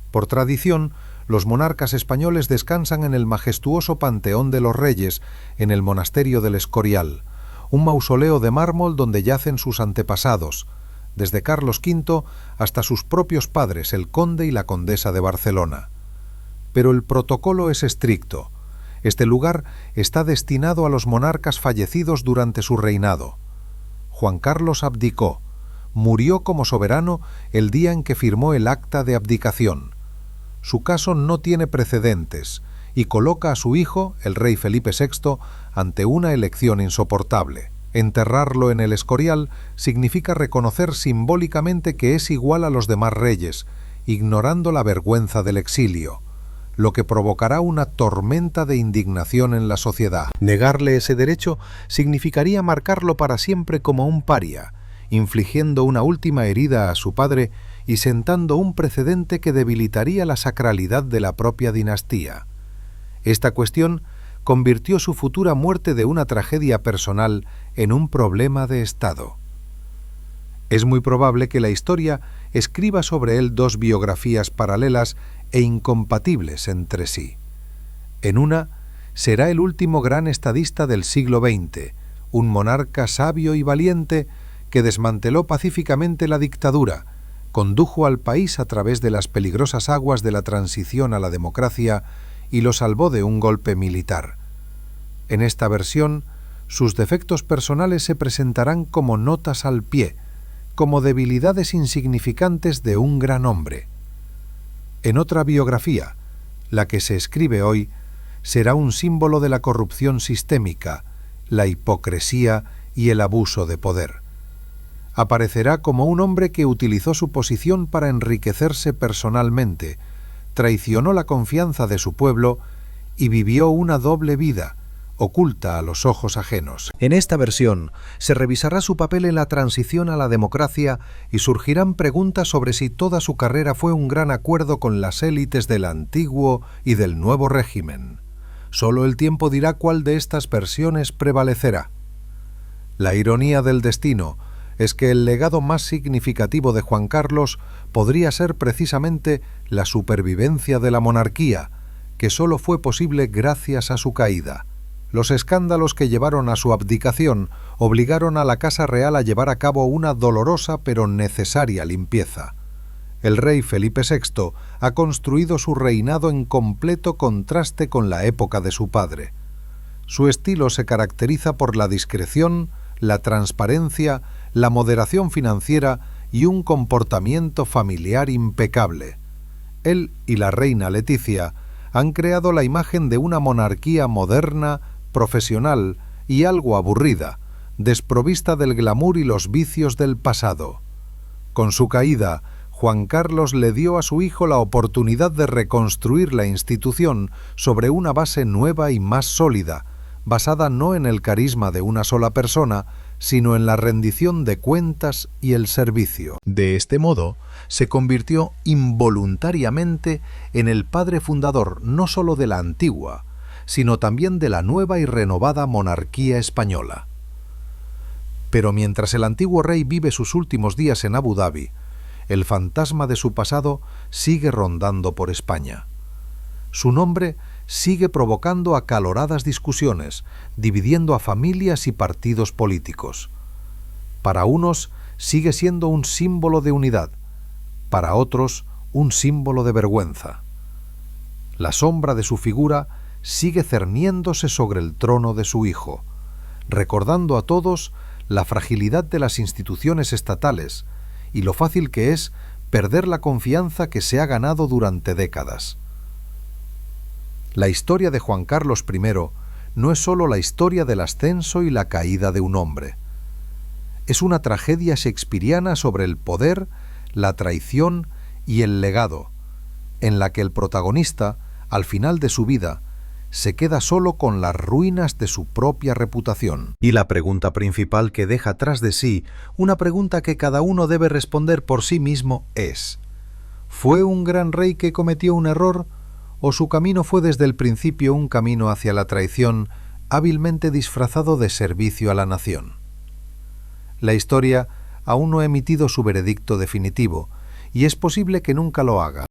Por tradición, los monarcas españoles descansan en el majestuoso Panteón de los Reyes, en el monasterio del Escorial, un mausoleo de mármol donde yacen sus antepasados, desde Carlos V hasta sus propios padres, el conde y la condesa de Barcelona. Pero el protocolo es estricto. Este lugar está destinado a los monarcas fallecidos durante su reinado. Juan Carlos abdicó, murió como soberano el día en que firmó el acta de abdicación. Su caso no tiene precedentes y coloca a su hijo, el rey Felipe VI, ante una elección insoportable. Enterrarlo en el Escorial significa reconocer simbólicamente que es igual a los demás reyes, ignorando la vergüenza del exilio, lo que provocará una tormenta de indignación en la sociedad. Negarle ese derecho significaría marcarlo para siempre como un paria, infligiendo una última herida a su padre y sentando un precedente que debilitaría la sacralidad de la propia dinastía. Esta cuestión convirtió su futura muerte de una tragedia personal en un problema de Estado. Es muy probable que la historia escriba sobre él dos biografías paralelas e incompatibles entre sí. En una, será el último gran estadista del siglo XX, un monarca sabio y valiente que desmanteló pacíficamente la dictadura, condujo al país a través de las peligrosas aguas de la transición a la democracia y lo salvó de un golpe militar. En esta versión, sus defectos personales se presentarán como notas al pie, como debilidades insignificantes de un gran hombre. En otra biografía, la que se escribe hoy, será un símbolo de la corrupción sistémica, la hipocresía y el abuso de poder. Aparecerá como un hombre que utilizó su posición para enriquecerse personalmente, traicionó la confianza de su pueblo y vivió una doble vida, oculta a los ojos ajenos. En esta versión se revisará su papel en la transición a la democracia y surgirán preguntas sobre si toda su carrera fue un gran acuerdo con las élites del antiguo y del nuevo régimen. Solo el tiempo dirá cuál de estas versiones prevalecerá. La ironía del destino es que el legado más significativo de Juan Carlos podría ser precisamente la supervivencia de la monarquía, que solo fue posible gracias a su caída. Los escándalos que llevaron a su abdicación obligaron a la Casa Real a llevar a cabo una dolorosa pero necesaria limpieza. El rey Felipe VI ha construido su reinado en completo contraste con la época de su padre. Su estilo se caracteriza por la discreción, la transparencia, la moderación financiera y un comportamiento familiar impecable. Él y la reina Leticia han creado la imagen de una monarquía moderna, profesional y algo aburrida, desprovista del glamour y los vicios del pasado. Con su caída, Juan Carlos le dio a su hijo la oportunidad de reconstruir la institución sobre una base nueva y más sólida, basada no en el carisma de una sola persona, sino en la rendición de cuentas y el servicio. De este modo, se convirtió involuntariamente en el padre fundador no solo de la antigua, sino también de la nueva y renovada monarquía española. Pero mientras el antiguo rey vive sus últimos días en Abu Dhabi, el fantasma de su pasado sigue rondando por España. Su nombre sigue provocando acaloradas discusiones, dividiendo a familias y partidos políticos. Para unos sigue siendo un símbolo de unidad, para otros un símbolo de vergüenza. La sombra de su figura sigue cerniéndose sobre el trono de su hijo, recordando a todos la fragilidad de las instituciones estatales y lo fácil que es perder la confianza que se ha ganado durante décadas. La historia de Juan Carlos I no es sólo la historia del ascenso y la caída de un hombre. Es una tragedia shakespeariana sobre el poder, la traición y el legado, en la que el protagonista, al final de su vida, se queda solo con las ruinas de su propia reputación. Y la pregunta principal que deja tras de sí, una pregunta que cada uno debe responder por sí mismo, es: ¿fue un gran rey que cometió un error, o su camino fue desde el principio un camino hacia la traición, hábilmente disfrazado de servicio a la nación? La historia aún no ha emitido su veredicto definitivo, y es posible que nunca lo haga.